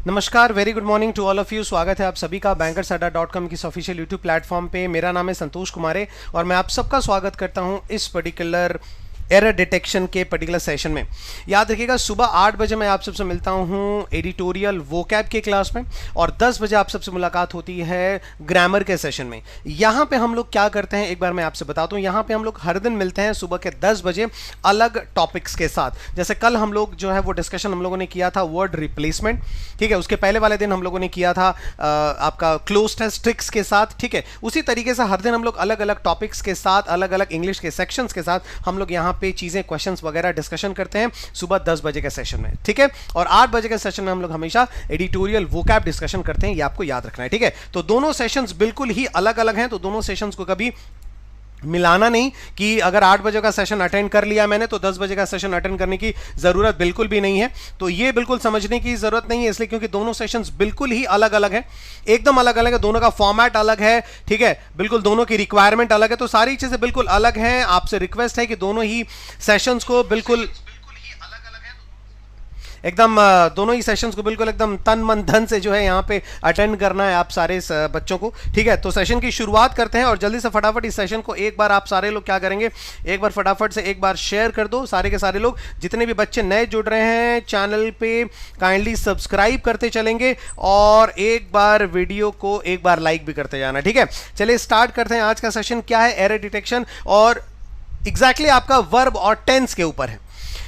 नमस्कार, very good morning to all of you. स्वागत है आप सभी का bankersada.com की ऑफिशियल यूट्यूब प्लेटफॉर्म पे। मेरा नाम है संतोष कुमार है और मैं आप सबका स्वागत करता हूं इस पर्टिकुलर एरर डिटेक्शन के पर्टिकुलर सेशन में। याद रखिएगा, सुबह 8 बजे मैं आप सबसे मिलता हूं एडिटोरियल वोकैब के क्लास में और 10 बजे आप सबसे मुलाकात होती है ग्रामर के सेशन में। यहाँ पे हम लोग क्या करते हैं एक बार मैं आपसे बताता हूँ। यहाँ पे हम लोग हर दिन मिलते हैं सुबह के 10 बजे अलग टॉपिक्स के साथ। जैसे कल हम लोग जो है वो डिस्कशन हम लोगों ने किया था वर्ड रिप्लेसमेंट, ठीक है। उसके पहले वाले दिन हम लोगों ने किया था आपका क्लोज टेस्ट ट्रिक्स के साथ, ठीक है। उसी तरीके से हर दिन हम लोग अलग अलग टॉपिक्स के साथ, अलग अलग इंग्लिश के सेक्शंस के साथ हम लोग यहाँ पे चीजें, क्वेश्चंस वगैरह डिस्कशन करते हैं सुबह 10 बजे के सेशन में, ठीक है। और 8 बजे के सेशन में हम लोग हमेशा एडिटोरियल वोकैब डिस्कशन करते हैं, ये आपको याद रखना है, ठीक है। तो दोनों सेशंस बिल्कुल ही अलग अलग हैं, तो दोनों सेशंस को कभी मिलाना नहीं कि अगर 8 बजे का सेशन अटेंड कर लिया मैंने तो 10 बजे का सेशन अटेंड करने की जरूरत बिल्कुल भी नहीं है। तो ये बिल्कुल समझने की जरूरत नहीं है, इसलिए क्योंकि दोनों सेशंस बिल्कुल ही अलग अलग है, एकदम अलग अलग है। दोनों का फॉर्मेट अलग है, ठीक है, बिल्कुल दोनों की रिक्वायरमेंट अलग है, तो सारी चीजें बिल्कुल अलग हैं। आपसे रिक्वेस्ट है कि दोनों ही सेशंस को बिल्कुल एकदम दोनों ही सेशंस को बिल्कुल एकदम तन मन धन से जो है यहाँ पे अटेंड करना है आप सारे बच्चों को, ठीक है। तो सेशन की शुरुआत करते हैं और जल्दी से फटाफट इस सेशन को एक बार आप सारे लोग क्या करेंगे, एक बार फटाफट से एक बार शेयर कर दो। सारे के सारे लोग, जितने भी बच्चे नए जुड़ रहे हैं चैनल पे, काइंडली सब्सक्राइब करते चलेंगे और एक बार वीडियो को एक बार लाइक भी करते जाना, ठीक है। चलिए स्टार्ट करते हैं। आज का सेशन क्या है, एरर डिटेक्शन, और एग्जैक्टली आपका वर्ब और टेंस के ऊपर है।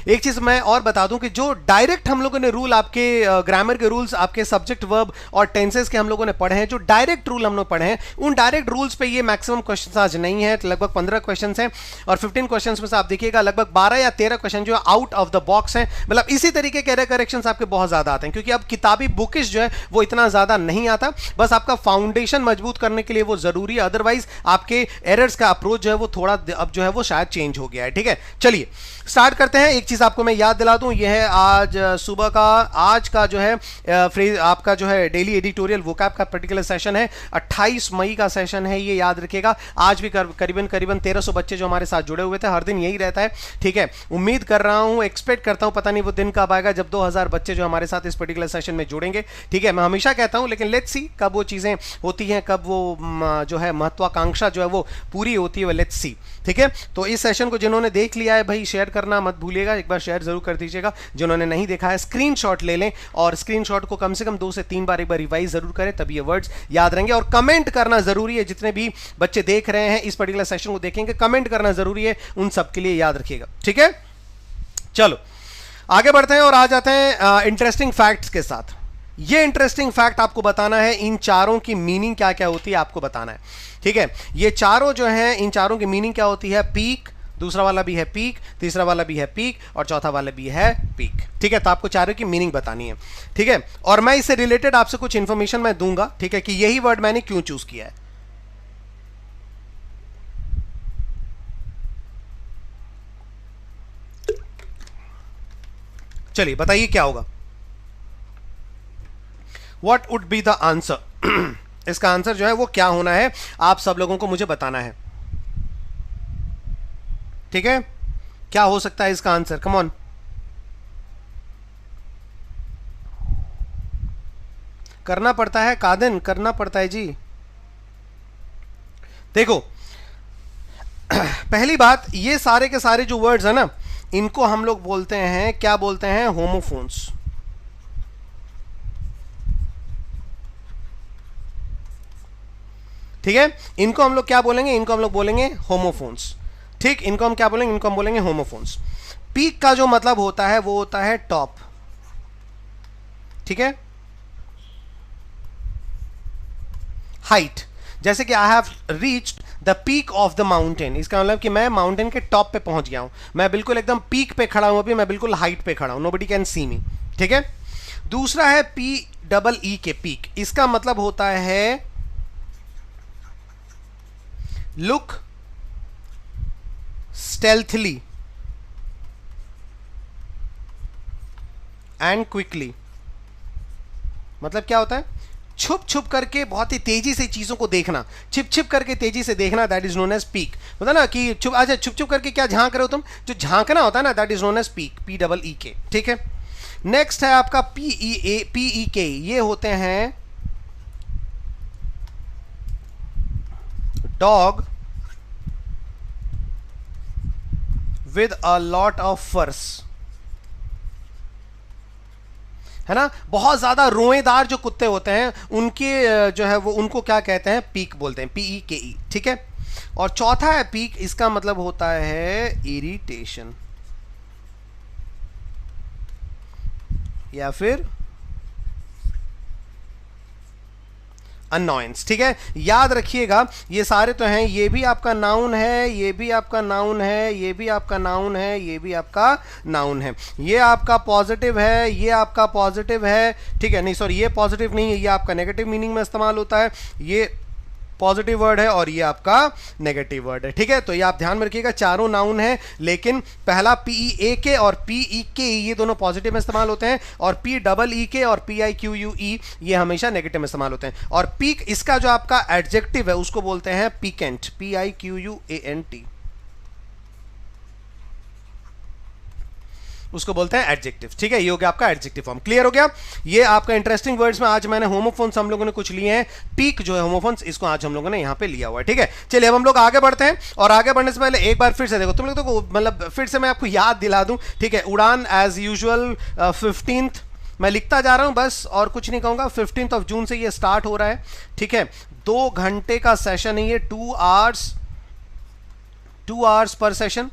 एक चीज मैं और बता दूं कि जो डायरेक्ट हम लोगों ने रूल, आपके ग्रामर के रूल्स, आपके सब्जेक्ट वर्ब और टेंसेस के हम लोगों ने पढ़े हैं, जो डायरेक्ट रूल हम लोग पढ़े हैं, उन डायरेक्ट रूल्स पे ये मैक्सिमम क्वेश्चंस आज नहीं है। लगभग 15 क्वेश्चंस हैं और 15 क्वेश्चंस में से आप देखिएगा लगभग 12 या 13 क्वेश्चन जो है आउट ऑफ द बॉक्स हैं। मतलब इसी तरीके के एरर करेक्शंस आपके बहुत ज्यादा आते हैं, क्योंकि अब किताबी बुकिश जो है वो इतना ज्यादा नहीं आता। बस आपका फाउंडेशन मजबूत करने के लिए वो जरूरी है, अदरवाइज आपके एरर्स का अप्रोच जो है वो थोड़ा अब जो है वो शायद चेंज हो गया है, ठीक है। चलिए स्टार्ट करते हैं। एक चीज आपको मैं याद दिला दूं, यह है आज सुबह का, आज का जो है फ्रेज आपका जो है डेली एडिटोरियल वोकैब का पर्टिकुलर सेशन है। 28 मई का सेशन है, ये याद रखिएगा। आज भी करीबन 1300 बच्चे जो हमारे साथ जुड़े हुए थे, हर दिन यही रहता है, ठीक है। उम्मीद कर रहा हूं, एक्सपेक्ट करता हूं, पता नहीं वो दिन कब आएगा जब 2000 बच्चे जो हमारे साथ इस पर्टिकुलर सेशन में जुड़ेंगे, ठीक है। मैं हमेशा कहता हूं, लेकिन लेट्स सी कब वो चीजें होती हैं, कब वो जो है महत्वाकांक्षा जो है वो पूरी होती है, वो लेट्स सी, ठीक है। तो इस सेशन को जिन्होंने देख लिया है भाई, शेयर करना मत भूलिएगा, एक बार शेयर जरूर कर दीजिएगा। जिन्होंने नहीं देखा है स्क्रीनशॉट ले लें और स्क्रीनशॉट को कम से कम 2 से 3 बार एक बार रिवाइज जरूर करें, तभी ये वर्ड्स याद रहेंगे। और कमेंट करना जरूरी है, जितने भी बच्चे देख रहे हैं इस पर्टिकुलर सेशन को देखेंगे, कमेंट करना जरूरी है, उन सब के लिए याद रखिएगा, ठीक है। चलो आगे बढ़ते हैं और आ जाते हैं इंटरेस्टिंग फैक्ट्स के साथ। ये इंटरेस्टिंग फैक्ट आपको बताना है, इन चारों की मीनिंग क्या क्या होती है आपको बताना है, ठीक है। ये चारों जो हैं, इन चारों की मीनिंग क्या होती है, पीक, दूसरा वाला भी है पीक, तीसरा वाला भी है पीक और चौथा वाला भी है पीक, ठीक है। तो आपको चारों की मीनिंग बतानी है, ठीक है। और मैं इससे रिलेटेड आपसे कुछ इंफॉर्मेशन मैं दूंगा, ठीक है, कि यही वर्ड मैंने क्यों चूज किया है। चलिए बताइए क्या होगा, what would be the answer. इसका आंसर जो है वो क्या होना है, आप सब लोगों को मुझे बताना है, ठीक है। क्या हो सकता है इसका आंसर, कम ऑन। करना पड़ता है कादिन, करना पड़ता है जी। देखो पहली बात, ये सारे के सारे जो वर्ड्स है ना, इनको हम लोग बोलते हैं, क्या बोलते हैं, होमोफोन्स, ठीक है। इनको हम लोग क्या बोलेंगे, इनको हम लोग बोलेंगे होमोफोन्स, ठीक। इनको हम क्या बोलेंगे, इनको हम बोलेंगे होमोफोन्स। पीक का जो मतलब होता है वो होता है टॉप, ठीक है। हाइट, जैसे कि I have reached the peak of the mountain, इसका मतलब कि मैं माउंटेन के टॉप पे पहुंच गया हूं, मैं बिल्कुल एकदम पीक पे खड़ा हूं, अभी मैं बिल्कुल हाइट पे खड़ा हूं, नोबडी कैन सी मी, ठीक है। दूसरा है PEE के पीक, इसका मतलब होता है लुक स्टेल्थली एंड क्विकली। मतलब क्या होता है, छुप छुप करके बहुत ही तेजी से चीजों को देखना, छिप छिप करके तेजी से देखना, that is known as peak. होता ना कि छुप छुप करके क्या झांक रहे हो तुम, जो झांकना होता है ना, that is known as peak, PEE K, ठीक है। नेक्स्ट है आपका PEK, ये होते हैं dog with a lot of फर्स, है ना, बहुत ज्यादा रोएदार जो कुत्ते होते हैं उनके जो है वो उनको क्या कहते हैं, पीक बोलते हैं, PEKE, ठीक है। और चौथा है पीक, इसका मतलब होता है इरिटेशन या फिर अनॉयंस, ठीक है। याद रखिएगा ये सारे तो हैं, ये भी आपका नाउन है, ये भी आपका नाउन है, ये भी आपका नाउन है, ये भी आपका नाउन है, ये आपका पॉजिटिव है, ये आपका पॉजिटिव है, ठीक है, नहीं सॉरी ये पॉजिटिव नहीं है, ये आपका नेगेटिव मीनिंग में इस्तेमाल होता है, ये पॉजिटिव वर्ड है और ये आपका नेगेटिव वर्ड है, ठीक है। तो ये आप ध्यान में रखिएगा, चारों नाउन है, लेकिन पहला PEAK और PEK ये दोनों पॉजिटिव में इस्तेमाल होते हैं, और PEEK और PIQUE ये हमेशा नेगेटिव में इस्तेमाल होते हैं। और पीक, इसका जो आपका एडजेक्टिव है उसको बोलते हैं पीकेंट, PIQUANT, उसको बोलते हैं एडजेक्टिव, ठीक है। ये हो गया आपका एडजेक्टिव फॉर्म, क्लियर हो गया। ये आपका इंटरेस्टिंग वर्ड्स में आज मैंने होमोफोन्स हम लोगों ने कुछ लिए हैं, पीक जो है होमोफोन्स, इसको आज हम लोगों ने यहां पे लिया हुआ है, ठीक है। चलिए अब हम लोग आगे बढ़ते हैं, और आगे बढ़ने से पहले एक बार फिर से देखो, तुम लोग तो मतलब फिर से मैं आपको याद दिला दूं, ठीक है। उड़ान एज यूजुअल 15th मैं लिखता जा रहा हूं बस, और कुछ नहीं कहूंगा, 15 जून से ये स्टार्ट हो रहा है, ठीक है। 2 घंटे का सेशन है ये, 2 आवर्स पर सेशन,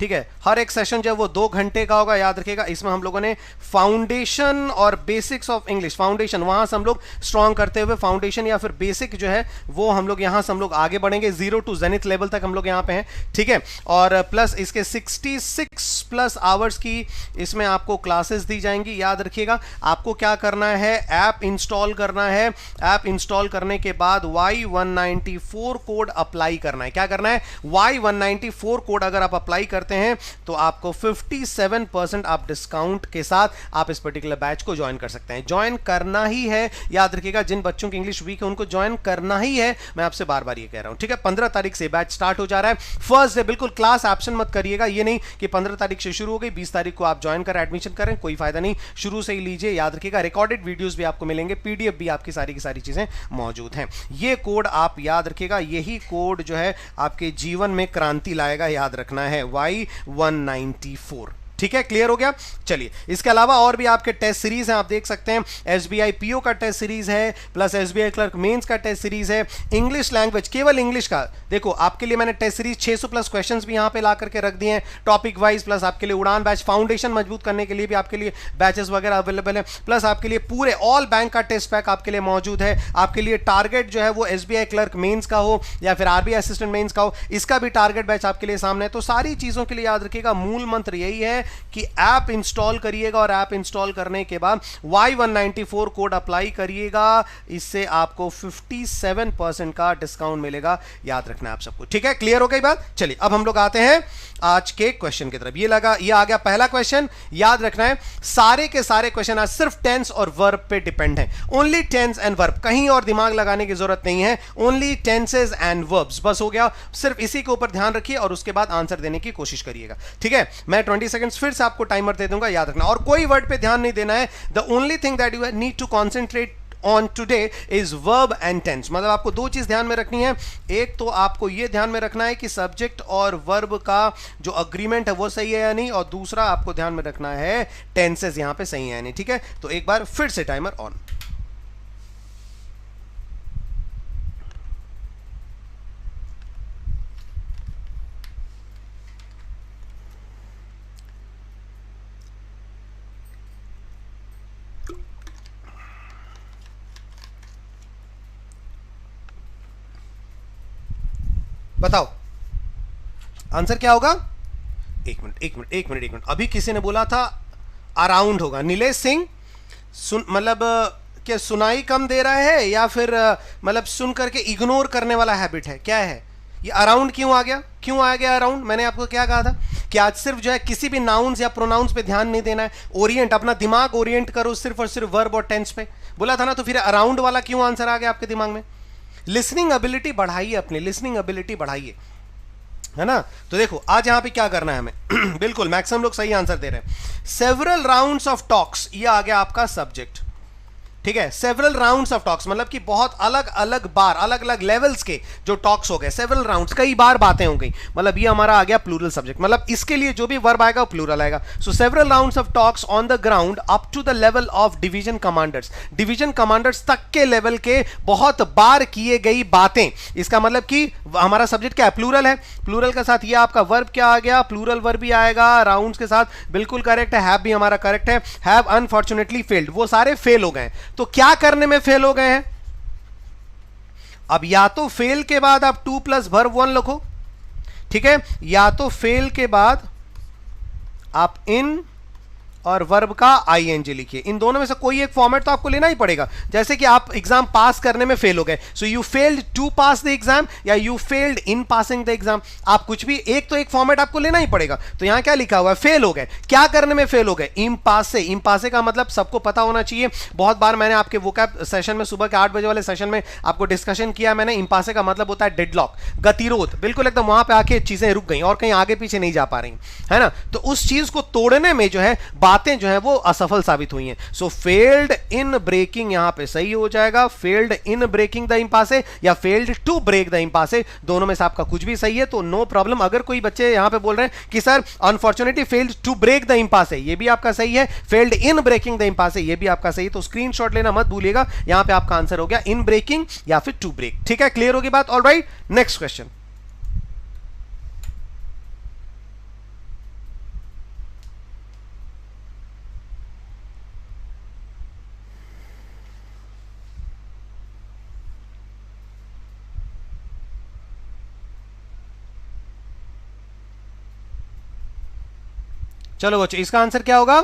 ठीक है। हर एक सेशन जो है वो 2 घंटे का होगा, याद रखिएगा। इसमें हम लोगों ने फाउंडेशन और बेसिक्स ऑफ इंग्लिश, फाउंडेशन वहां से हम लोग स्ट्रॉन्ग करते हुए फाउंडेशन या फिर बेसिक जो है वो हम लोग यहां से हम लोग आगे बढ़ेंगे, 0 to जेनिथ लेवल तक हम लोग यहां पे हैं, ठीक है। और प्लस इसके 66+ आवर्स की इसमें आपको क्लासेस दी जाएंगी। याद रखिएगा आपको क्या करना है, ऐप इंस्टॉल करना है, ऐप इंस्टॉल करने के बाद Y194 कोड अप्लाई करना है। क्या करना है, Y194 कोड अगर आप अप्लाई करते हैं तो आपको 57% आप डिस्काउंट के साथ आप इस पर्टिकुलर बैच को ज्वाइन कर सकते हैं। ज्वाइन करना ही है, याद रखिएगा, जिन बच्चों की इंग्लिश वीक है उनको ज्वाइन करना ही है, मैं आपसे बार बार ये कह रहा हूं, ठीक है। 15 तारीख से बैच स्टार्ट हो जा रहा है, फर्स्ट डे, बिल्कुल क्लास एब्सेंट मत करिएगा। ये नहीं कि 15 तारीख से शुरू हो गई, 20 तारीख को आप ज्वाइन करें, एडमिशन करें, कोई फायदा नहीं, शुरू से ही लीजिए। याद रखिएगा रिकॉर्डेड वीडियोस भी आपको मिलेंगे, PDF भी आपकी सारी की सारी चीजें मौजूद हैं। ये कोड आप याद रखिएगा, यही कोड जो है आपके जीवन में क्रांति लाएगा, याद रखना है, Y194, ठीक है, क्लियर हो गया। चलिए इसके अलावा और भी आपके टेस्ट सीरीज हैं, आप देख सकते हैं SBI PO का टेस्ट सीरीज है, प्लस SBI क्लर्क मेंस का टेस्ट सीरीज है, इंग्लिश लैंग्वेज, केवल इंग्लिश का, देखो आपके लिए मैंने टेस्ट सीरीज 600+ क्वेश्चंस भी यहां पे ला करके रख दिए हैं टॉपिक वाइज, प्लस आपके लिए उड़ान बैच फाउंडेशन मजबूत करने के लिए भी आपके लिए बैचेस वगैरह अवेलेबल है, प्लस आपके लिए पूरे ऑल बैंक का टेस्ट पैक आपके लिए मौजूद है। आपके लिए टारगेट जो है वो SBI क्लर्क मेंस का हो या फिर RBI असिस्टेंट मेंस का हो, इसका भी टारगेट बैच आपके लिए सामने है। तो सारी चीजों के लिए याद रखिएगा मूल मंत्र यही है कि ऐप इंस्टॉल करिएगा, और ऐप इंस्टॉल करने के बाद Y194 कोड अप्लाई करिएगा, इससे आपको 57% का डिस्काउंट मिलेगा, याद रखना है आप सबको, ठीक है, क्लियर हो गई बात। चलिए अब हम लोग आते हैं आज के क्वेश्चन की तरफ। ये आ गया पहला क्वेश्चन, याद रखना है सारे के सारे क्वेश्चन आज सिर्फ टेंस और वर्ब पे डिपेंड है, ओनली टेंस एंड वर्ब, कहीं और दिमाग लगाने की जरूरत नहीं है, ओनली टेंसेज एंड वर्ब्स, बस हो गया। सिर्फ इसी के ऊपर ध्यान रखिए और उसके बाद आंसर देने की कोशिश करिएगा, ठीक है। मैं 20 सेकंड्स फिर से आपको टाइमर दे दूंगा, याद रखना, और कोई वर्ड पे ध्यान नहीं देना है। The only thing that you need to concentrate on today is verb and tense, मतलब आपको 2 चीज ध्यान में रखनी है। एक तो आपको यह ध्यान में रखना है कि सब्जेक्ट और वर्ब का जो अग्रीमेंट है वो सही है या नहीं, और दूसरा आपको ध्यान में रखना है टेंसेस यहां पे सही है या नहीं, ठीक है। तो एक बार फिर से टाइमर ऑन। बताओ आंसर क्या होगा। एक मिनट, अभी किसी ने बोला था अराउंड होगा, नीलेश सिंह, मतलब क्या सुनाई कम दे रहा है या फिर मतलब सुन करके इग्नोर करने वाला हैबिट है, क्या है ये? अराउंड क्यों आ गया अराउंड? मैंने आपको क्या कहा था कि आज सिर्फ जो है किसी भी नाउन्स या प्रोनाउंस पे ध्यान नहीं देना है, ओरिएंट, अपना दिमाग ओरिएंट करो सिर्फ और सिर्फ वर्ब और टेंस पे, बोला था ना। तो फिर अराउंड वाला क्यों आंसर आ गया आपके दिमाग में? लिसनिंग एबिलिटी बढ़ाइए, अपनी लिसनिंग एबिलिटी बढ़ाइए। है ना। तो देखो आज यहां पे क्या करना है हमें बिल्कुल मैक्सिमम लोग सही आंसर दे रहे हैं। सेवरल राउंड्स ऑफ टॉक्स, ये आ गया आपका सब्जेक्ट, ठीक है। सेवरल राउंड्स ऑफ टॉक्स मतलब कि बहुत अलग अलग बार, अलग अलग लेवल्स के जो टॉक्स हो गए, सेवरल राउंड्स, कई बार बातें हो गई, मतलब ये हमारा आ गया प्लूरल सब्जेक्ट, मतलब इसके लिए जो भी वर्ब आएगा वो प्लूरल आएगा। So several rounds of talks on the ground up to the level of division commanders, division commanders तक के लेवल के बहुत बार किए गई बातें। इसका मतलब कि हमारा सब्जेक्ट क्या है, प्लूरल है। प्लूरल के साथ ये आपका वर्ब क्या आ गया, प्लूरल वर्ब भी आएगा राउंड्स के साथ, बिल्कुल करेक्ट है। हैव भी हमारा करेक्ट है। हैव अनफॉर्चुनेटली फेल्ड, वो सारे फेल हो गए। तो क्या करने में फेल हो गए हैं, अब या तो फेल के बाद आप 2 प्लस वर्ब 1 लिखो, ठीक है, या तो फेल के बाद आप इन और वर्ब का आईएनजी लिखिए। इन दोनों में से कोई एक फॉर्मेट तो आपको लेना ही पड़ेगा। जैसे कि आप एग्जाम पास करने में फेल हो गए, so you failed to pass the exam या you failed in passing the exam, आप कुछ भी एक तो एक फॉर्मेट आपको लेना ही पड़ेगा। तो यहां क्या लिखा हुआ है, फेल हो गए। क्या करने में फेल हो गए, इम पास से। इम पासे का मतलब सबको पता होना चाहिए, बहुत बार मैंने आपके वोकैब सेशन में सुबह के 8 बजे वाले सेशन में आपको डिस्कशन किया मैंने। इम पासे का मतलब होता है डेडलॉक, गतिरोध, बिल्कुल एकदम वहां पे आके चीजें रुक गई और कहीं आगे पीछे नहीं जा पा रही, है ना। तो उस चीज को तोड़ने में जो है बातें जो है वो असफल साबित हुई हैं। सो फेल्ड इन ब्रेकिंग यहां पे सही हो जाएगा, फेल्ड इन ब्रेकिंग द इम्पासे या फेल्ड टू ब्रेक द इम्पासे, दोनों में से आपका कुछ भी सही है तो नो प्रॉब्लम। अगर कोई बच्चे यहां पे बोल रहे हैं कि sir unfortunately failed to break the impasse, ये भी आपका सही है। Failed in breaking the impasse, ये भी आपका सही है। तो स्क्रीनशॉट लेना मत भूलिएगा, यहां पे आपका आंसर हो गया इन ब्रेकिंग या फिर टू ब्रेक। ठीक है, क्लियर होगी बात। Alright, next question. चलो बच्चों, इसका आंसर क्या होगा,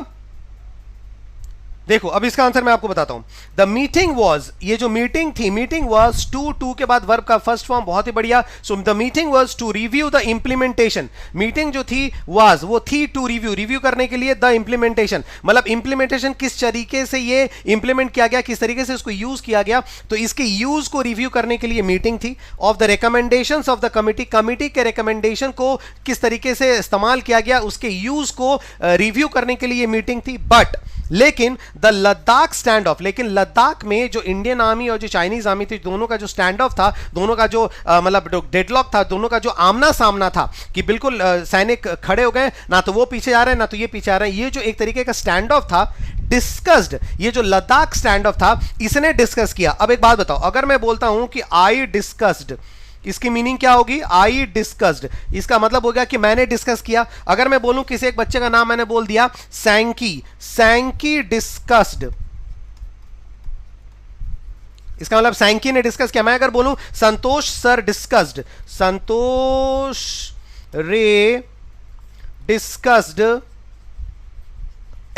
देखो अब इसका आंसर मैं आपको बताता हूं। द मीटिंग वॉज, ये जो मीटिंग थी, मीटिंग वॉज टू के बाद वर्ब का फर्स्ट फॉर्म, बहुत ही बढ़िया। So the meeting was to review the implementation, meeting जो थी वाज, वो थी टू रिव्यू, रिव्यू करने के लिए द इंप्लीमेंटेशन, मतलब इंप्लीमेंटेशन किस तरीके से ये इंप्लीमेंट किया गया, किस तरीके से इसको यूज किया गया, तो इसके यूज को रिव्यू करने के लिए मीटिंग थी। Of the recommendations of the committee, committee के रिकमेंडेशन को किस तरीके से इस्तेमाल किया गया, उसके यूज को रिव्यू करने के लिए मीटिंग थी। बट लेकिन द लद्दाख स्टैंड ऑफ, लेकिन लद्दाख में जो इंडियन आर्मी और जो चाइनीज आर्मी थी, दोनों का जो स्टैंड ऑफ था, दोनों का जो मतलब डेडलॉक था, दोनों का जो आमना सामना था कि बिल्कुल सैनिक खड़े हो गए, ना तो वो पीछे आ रहे हैं ना तो ये पीछे आ रहे हैं, ये जो एक तरीके का स्टैंड ऑफ था, डिस्कस्ड, ये जो लद्दाख स्टैंड ऑफ था इसने डिस्कस किया। अब एक बात बताओ, अगर मैं बोलता हूं कि आई डिस्कस्ड, इसकी मीनिंग क्या होगी, आई डिस्कस्ड, इसका मतलब हो गया कि मैंने डिस्कस किया। अगर मैं बोलूं किसी एक बच्चे का नाम मैंने बोल दिया सैंकी, सैंकी डिस्कस्ड, इसका मतलब सैंकी ने डिस्कस किया। मैं अगर बोलूं संतोष सर डिस्कस्ड, संतोष रे डिस्कस्ड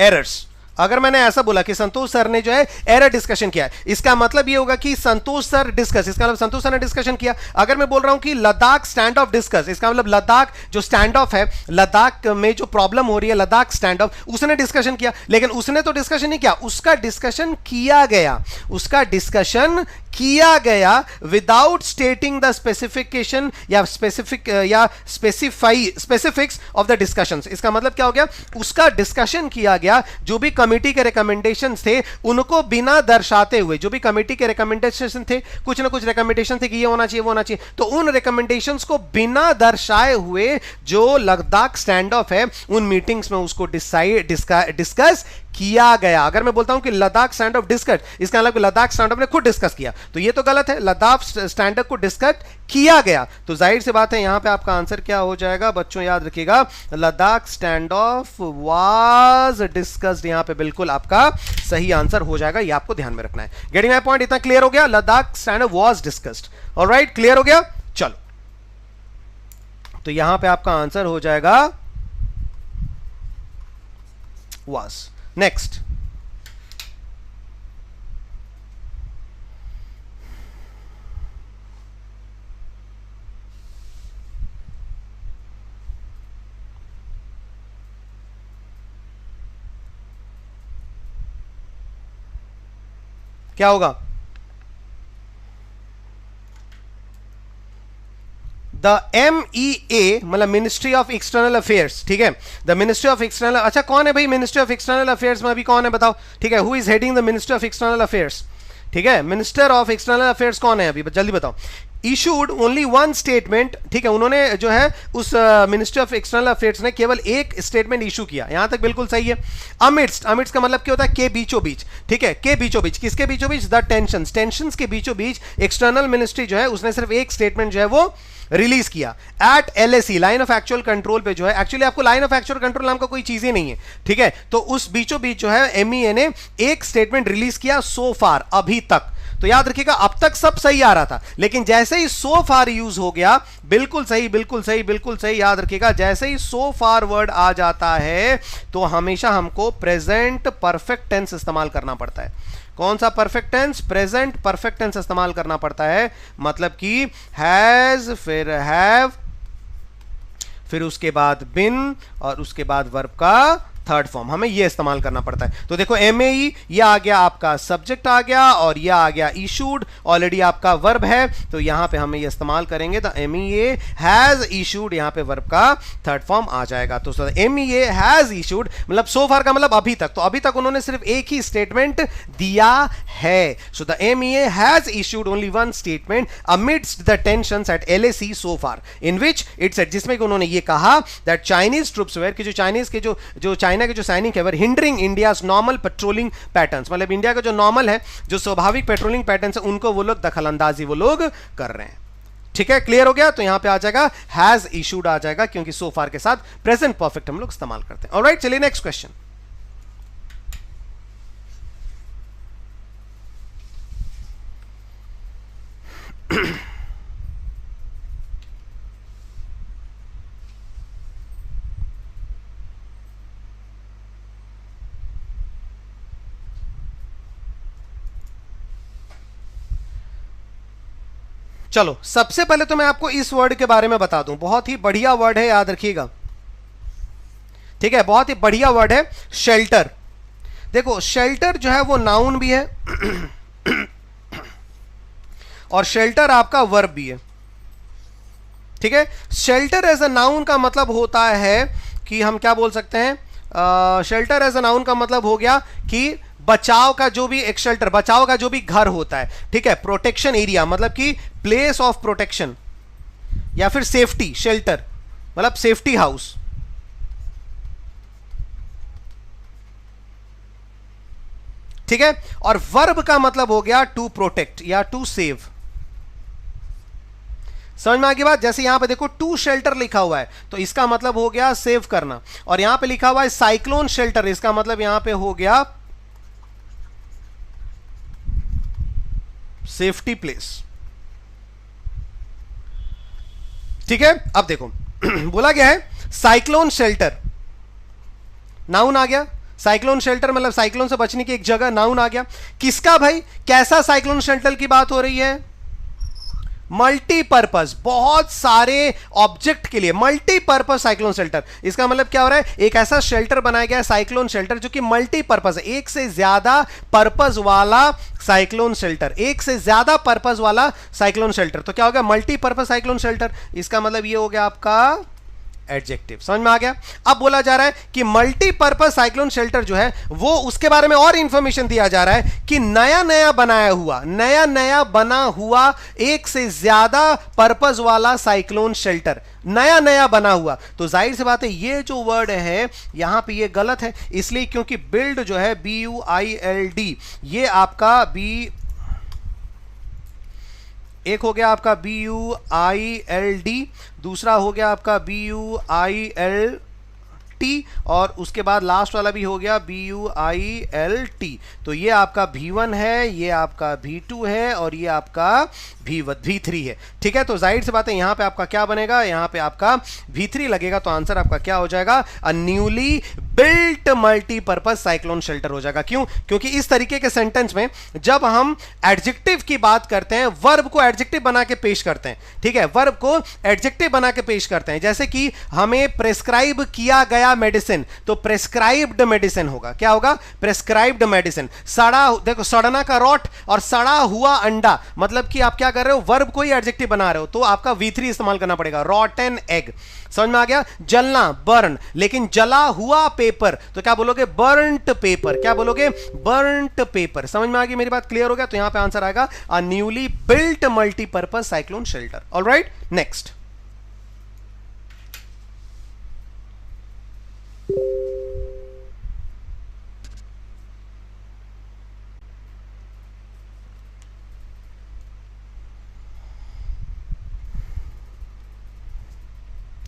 एरर्स, अगर मैंने ऐसा बोला कि संतोष सर ने जो है एरर डिस्कशन किया, इसका मतलब ये होगा कि संतोष सर डिस्कस, इसका मतलब संतोष सर ने डिस्कशन किया। अगर मैं बोल रहा हूं कि लद्दाख स्टैंड ऑफ डिस्कस, इसका मतलब लद्दाख जो स्टैंड ऑफ है, लद्दाख में जो प्रॉब्लम हो रही है, लद्दाख स्टैंड ऑफ, उसने डिस्कशन किया। लेकिन उसने तो डिस्कशन नहीं किया, उसका डिस्कशन किया गया, उसका डिस्कशन किया गया विदाउट स्टेटिंग द स्पेसिफिकेशन या स्पेसिफिक या स्पेसिफिक्स ऑफ द डिस्कशंस। इसका मतलब क्या हो गया, उसका डिस्कशन किया गया, जो भी कमेटी के रिकमेंडेशंस थे उनको बिना दर्शाते हुए, जो भी कमेटी के रिकमेंडेशन थे, कुछ ना कुछ रिकमेंडेशन थे कि ये होना चाहिए वो होना चाहिए, तो उन रिकमेंडेशंस को बिना दर्शाए हुए जो लद्दाख स्टैंड ऑफ है उन मीटिंग्स में उसको डिस्कस किया गया। अगर मैं बोलता हूं कि लद्दाख स्टैंड ऑफ डिस्कस, इसका मतलब लद्दाख स्टैंड ऑफ ने खुद डिस्कस किया, तो ये तो गलत है, लद्दाख स्टैंड ऑफ को डिस्कस किया गया। तो जाहिर सी बात है यहां पे आपका आंसर क्या हो जाएगा बच्चों, याद रखिएगा, Ladakh stand of was discussed, यहां पे बिल्कुल आपका सही आंसर हो जाएगा, ये आपको ध्यान में रखना है। गेटिंग माय पॉइंट, इतना क्लियर हो गया, Ladakh stand of was discussed. Alright, clear हो गया। चलो, तो यहां पे आपका आंसर हो जाएगा वाज। नेक्स्ट, क्या होगा, द MEA मतलब मिनिस्ट्री ऑफ एक्सटर्नल अफेयर्स, ठीक है, द मिनिस्ट्री ऑफ एक्सटर्नल, अच्छा कौन है भाई मिनिस्ट्री ऑफ एक्सटर्नल अफेयर्स में अभी कौन है बताओ, ठीक है, who is heading the ministry of external affairs, ठीक है, मिनिस्टर ऑफ एक्सटर्नल अफेयर्स कौन है अभी जल्दी बताओ। इशूड ओनली वन स्टेटमेंट, ठीक है, उन्होंने जो है उस मिनिस्ट्री ऑफ एक्सटर्नल अफेयर्स ने केवल एक स्टेटमेंट इशू किया, यहां तक बिल्कुल सही है। अमिड्स, अमिड्स का मतलब क्या होता है, के बीचों बीच, ठीक है, के बीचों बीच, किसके बीचों बीच, द टेंशंस, टेंशंस के बीचों बीच एक्सटर्नल मिनिस्ट्री जो है उसने सिर्फ एक स्टेटमेंट जो है वो रिलीज किया at LAC, line of actual control पे जो है, एक्चुअली आपको लाइन ऑफ एक्चुअल कंट्रोल नाम का कोई चीज ही नहीं है, ठीक है, तो उस बीचों बीच जो है MEA ने एक स्टेटमेंट रिलीज किया सो फार, अभी तक। तो याद रखिएगा अब तक सब सही आ रहा था, लेकिन जैसे ही सो फार यूज हो गया, बिल्कुल सही बिल्कुल सही बिल्कुल सही, याद रखिएगा जैसे ही सो फार वर्ड आ जाता है तो हमेशा हमको प्रेजेंट परफेक्ट टेंस इस्तेमाल करना पड़ता है। कौन सा perfect tense, present perfect tense इस्तेमाल करना पड़ता है, मतलब कि हैज, फिर हैव, फिर उसके बाद बिन और उसके बाद वर्ब का थर्ड फॉर्म, हमें ये इस्तेमाल करना पड़ता है। तो देखो MAE ये आ गया आपका सब्जेक्ट आ गया और ये आ गया इशूड, ऑलरेडी आपका वर्ब है, तो यहां पे हमें ये इस्तेमाल करेंगे तो MEA हैज इशूड, यहां पे वर्ब का थर्ड फॉर्म आ जाएगा। तो MEA हैज इशूड मतलब सो फार का मतलब अभी तक, तो अभी तक उन्होंने सिर्फ एक ही स्टेटमेंट दिया है। So the MEA has issued only one statement amidst the tensions at LAC so far, in which it said, जिसमें उन्होंने ये कहा दैट चाइनीज ट्रूप्स वेयर, कि जो चाइनीज के जो चाइना के जो सैनिक है were hindering India's normal patrolling patterns, मतलब इंडिया का जो नॉर्मल है, जो स्वाभाविक पेट्रोलिंग पैटर्न्स है, उनको वो लोग दखलंदाजी वो लोग कर रहे हैं। ठीक है, क्लियर हो गया। तो यहां पे आ जाएगा हैज इशूड आ जाएगा, क्योंकि सो फार के साथ प्रेजेंट परफेक्ट हम लोग इस्तेमाल करते हैं। ऑलराइट, चलिए नेक्स्ट क्वेश्चन। चलो, सबसे पहले तो मैं आपको इस वर्ड के बारे में बता दूं, बहुत ही बढ़िया वर्ड है, याद रखिएगा, ठीक है, बहुत ही बढ़िया वर्ड है शेल्टर। देखो, शेल्टर जो है वो नाउन भी है और शेल्टर आपका वर्ब भी है, ठीक है। शेल्टर एज अ नाउन का मतलब होता है कि हम क्या बोल सकते हैं, शेल्टर एज अ नाउन का मतलब हो गया कि बचाव का जो भी एक शेल्टर, बचाव का जो भी घर होता है, ठीक है, प्रोटेक्शन एरिया मतलब कि प्लेस ऑफ प्रोटेक्शन, या फिर सेफ्टी, शेल्टर मतलब सेफ्टी हाउस, ठीक है। और वर्ब का मतलब हो गया टू प्रोटेक्ट या टू सेव। समझ में आ गई बात। जैसे यहां पे देखो टू शेल्टर लिखा हुआ है, तो इसका मतलब हो गया सेव करना, और यहां पे लिखा हुआ है साइक्लोन शेल्टर, इसका मतलब यहां पे हो गया सेफ्टी प्लेस, ठीक है। अब देखो बोला गया है साइक्लोन शेल्टर, नाउन आ गया, साइक्लोन शेल्टर मतलब साइक्लोन से बचने की एक जगह, नाउन आ गया। किसका भाई, कैसा साइक्लोन शेल्टर की बात हो रही है, मल्टीपर्पज, बहुत सारे ऑब्जेक्ट के लिए मल्टीपर्पज साइक्लोन शेल्टर। इसका मतलब क्या हो रहा है, एक ऐसा शेल्टर बनाया गया है साइक्लोन शेल्टर जो कि मल्टीपर्पज है, एक से ज्यादा पर्पज वाला साइक्लोन शेल्टर, एक से ज्यादा पर्पज वाला साइक्लोन शेल्टर। तो क्या हो गया, मल्टीपर्पज साइक्लोन शेल्टर, इसका मतलब ये हो गया आपका एडजेक्टिव। समझ में आ गया। अब बोला जा रहा है कि मल्टीपर्पज साइक्लोन शेल्टर जो है वो, उसके बारे में और इंफॉर्मेशन दिया जा रहा है कि नया नया बना हुआ एक से ज्यादा पर्पज वाला साइक्लोन शेल्टर, नया नया बना हुआ। तो जाहिर सी बात है ये जो वर्ड है यहां पे ये गलत है, इसलिए क्योंकि बिल्ड जो है BUILD, ये आपका एक हो गया आपका BUILD, दूसरा हो गया आपका BUILT, और उसके बाद लास्ट वाला भी हो गया BUILT। तो ये आपका V1 है, ये आपका V2 है, और ये आपका V3 है, ठीक है। तो जाहिर सी बात है यहां पे आपका क्या बनेगा, यहां पे आपका V3 लगेगा। तो आंसर आपका क्या हो जाएगा, a newly built multipurpose cyclone shelter हो जाएगा। क्यों? क्योंकि इस तरीके के सेंटेंस में जब हम एडजेक्टिव की बात करते हैं, वर्ब को एडजेक्टिव बना के पेश करते हैं, ठीक है, वर्ब को एडजेक्टिव बना के पेश करते हैं, जैसे कि हमें प्रेस्क्राइब किया गया मेडिसिन, तो प्रेस्क्राइब्ड मेडिसिन होगा। क्या होगा? Prescribed medicine. सड़ा, देखो सड़ना का रॉट और सड़ा हुआ अंडा, मतलब कि आप क्या कर रहे हो, वर्ब को ही एडजेक्टिव बना रहे हो, तो आपका V3 इस्तेमाल करना पड़ेगा, रॉटन एग। समझ में आ गया? जलना, बर्न, लेकिन जला हुआ पेपर तो क्या बोलोगे? Burnt paper. क्या बोलोगे? Burnt paper. समझ में आ गई मेरी बात? क्लियर हो गया? तो यहां पे आंसर आएगा a newly built multipurpose cyclone shelter. Alright, next.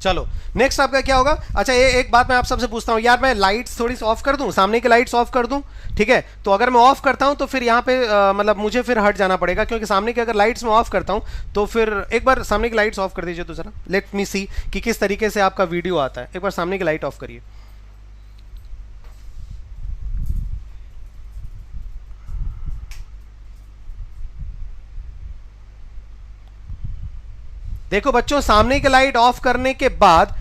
चलो नेक्स्ट आपका क्या होगा? अच्छा, ये एक बात मैं आप सबसे पूछता हूं यार, मैं लाइट्स थोड़ी सी ऑफ कर दूं, सामने की लाइट्स ऑफ कर दूं, ठीक है? तो अगर मैं ऑफ करता हूं तो फिर यहां पे मतलब मुझे फिर हट जाना पड़ेगा, क्योंकि सामने की अगर लाइट्स मैं ऑफ करता हूं तो फिर एक बार सामने की लाइट्स ऑफ कर दीजिए तो जरा, लेट मी सी कि किस तरीके से आपका वीडियो आता है। एक बार सामने की लाइट ऑफ करिए। देखो बच्चों, सामने की लाइट ऑफ करने के बाद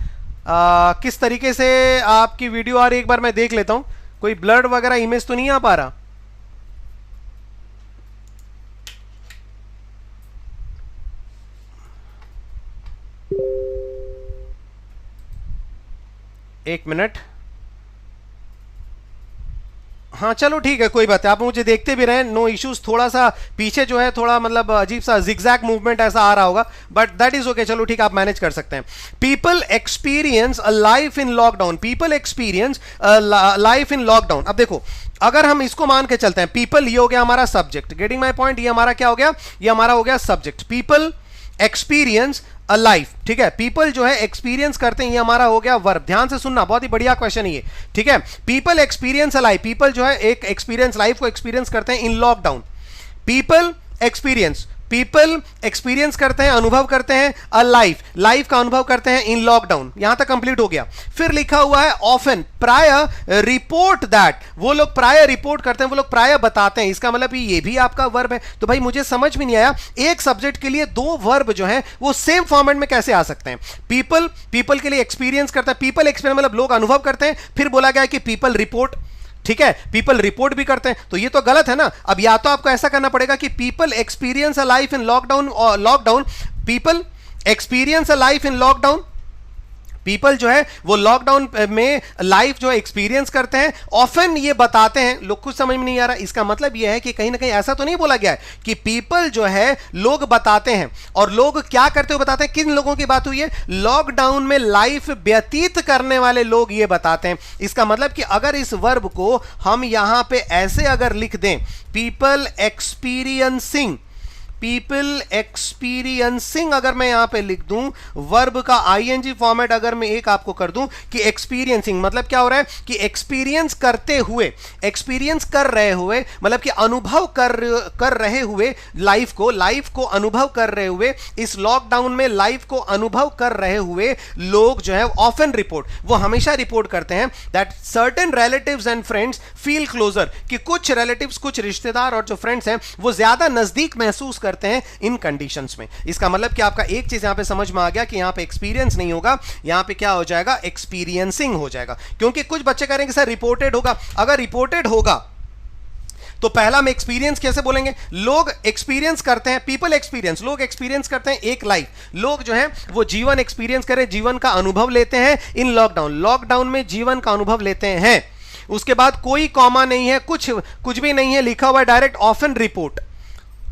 किस तरीके से आपकी वीडियो आ रही है, एक बार मैं देख लेता हूं। कोई ब्लर वगैरह इमेज तो नहीं आ पा रहा? एक मिनट। हाँ चलो ठीक है, कोई बात है, आप मुझे देखते भी रहे, नो इश्यूज। थोड़ा सा पीछे जो है थोड़ा मतलब अजीब सा जिगजैग मूवमेंट ऐसा आ रहा होगा, बट दैट इज ओके। चलो ठीक है, आप मैनेज कर सकते हैं। People experience a life in lockdown. People experience life in lockdown. अब देखो, अगर हम इसको मान के चलते हैं, पीपल ये हो गया हमारा सब्जेक्ट, गेटिंग माई पॉइंट, ये हमारा क्या हो गया? ये हमारा हो गया subject. People experience a life, ठीक है, पीपल जो है एक्सपीरियंस करते हैं, ये हमारा हो गया वर्ब। ध्यान से सुनना, बहुत ही बढ़िया क्वेश्चन है ये, ठीक है? People experience a life, people जो है एक एक्सपीरियंस, लाइफ को एक्सपीरियंस करते हैं in lockdown. People experience, people experience करते हैं, अनुभव करते हैं, अ लाइफ, लाइफ का अनुभव करते हैं इन लॉकडाउन। यहां तक कंप्लीट हो गया। फिर लिखा हुआ है ऑफन, प्राय रिपोर्ट दैट, वो लोग प्राय रिपोर्ट करते हैं, वो लोग प्राय बताते हैं। इसका मतलब ये भी आपका वर्ब है। तो भाई मुझे समझ में नहीं आया, एक सब्जेक्ट के लिए दो वर्ब जो है वो सेम फॉर्मेट में कैसे आ सकते हैं? पीपल, पीपल के लिए एक्सपीरियंस करता है, पीपल एक्सपीरियंस मतलब लोग अनुभव करते हैं, फिर बोला गया कि पीपल रिपोर्ट, ठीक है, पीपल रिपोर्ट भी करते हैं, तो ये तो गलत है ना। अब या तो आपको ऐसा करना पड़ेगा कि people experience a life in lockdown, lockdown, people experience a life in lockdown, people जो है वो लॉकडाउन में लाइफ जो है एक्सपीरियंस करते हैं, ऑफन ये बताते हैं। लोग कुछ समझ में नहीं आ रहा, इसका मतलब ये है कि कहीं ना कहीं ऐसा तो नहीं बोला गया है कि पीपल जो है लोग बताते हैं, और लोग क्या करते हुए बताते हैं? किन लोगों की बात हुई है? लॉकडाउन में लाइफ व्यतीत करने वाले लोग ये बताते हैं। इसका मतलब कि अगर इस वर्ब को हम यहां पे ऐसे अगर लिख दें, पीपल एक्सपीरियंसिंग, पीपल एक्सपीरियंसिंग, अगर मैं यहां पे लिख दूं वर्ब का आईएनजी फॉर्मेट, अगर मैं एक आपको कर दूं कि एक्सपीरियंसिंग, मतलब क्या हो रहा है कि एक्सपीरियंस करते हुए, एक्सपीरियंस कर रहे हुए, मतलब कि अनुभव कर रहे हुए लाइफ को अनुभव कर रहे हुए, इस लॉकडाउन में लाइफ को अनुभव कर रहे हुए लोग जो है ऑफन रिपोर्ट, वो हमेशा रिपोर्ट करते हैं that certain relatives and friends feel closer, कि कुछ रिलेटिव्स, कुछ रिश्तेदार और जो फ्रेंड्स हैं वो ज्यादा नजदीक महसूस करते हैं इन कंडीशंस में। इसका मतलब कि आपका एक चीज यहां पे समझ में आ गया कि यहां पे एक्सपीरियंस नहीं होगा, यहां पे क्या हो जाएगा? एक्सपीरियंसिंग हो जाएगा। क्योंकि कुछ बच्चे कह रहे हैं कि सर रिपोर्टेड होगा, अगर रिपोर्टेड होगा तो पहला हम एक्सपीरियंस कैसे बोलेंगे? लोग एक्सपीरियंस करते हैं, पीपल एक्सपीरियंस, लोग एक्सपीरियंस करते हैं एक लाइफ, लोग जो हैं वो जीवन एक्सपीरियंस करें, जीवन का अनुभव लेते हैं इन लॉकडाउन, लॉकडाउन में जीवन का अनुभव लेते हैं। उसके बाद कोई कॉमा नहीं है, कुछ भी नहीं है, लिखा हुआ है direct often report,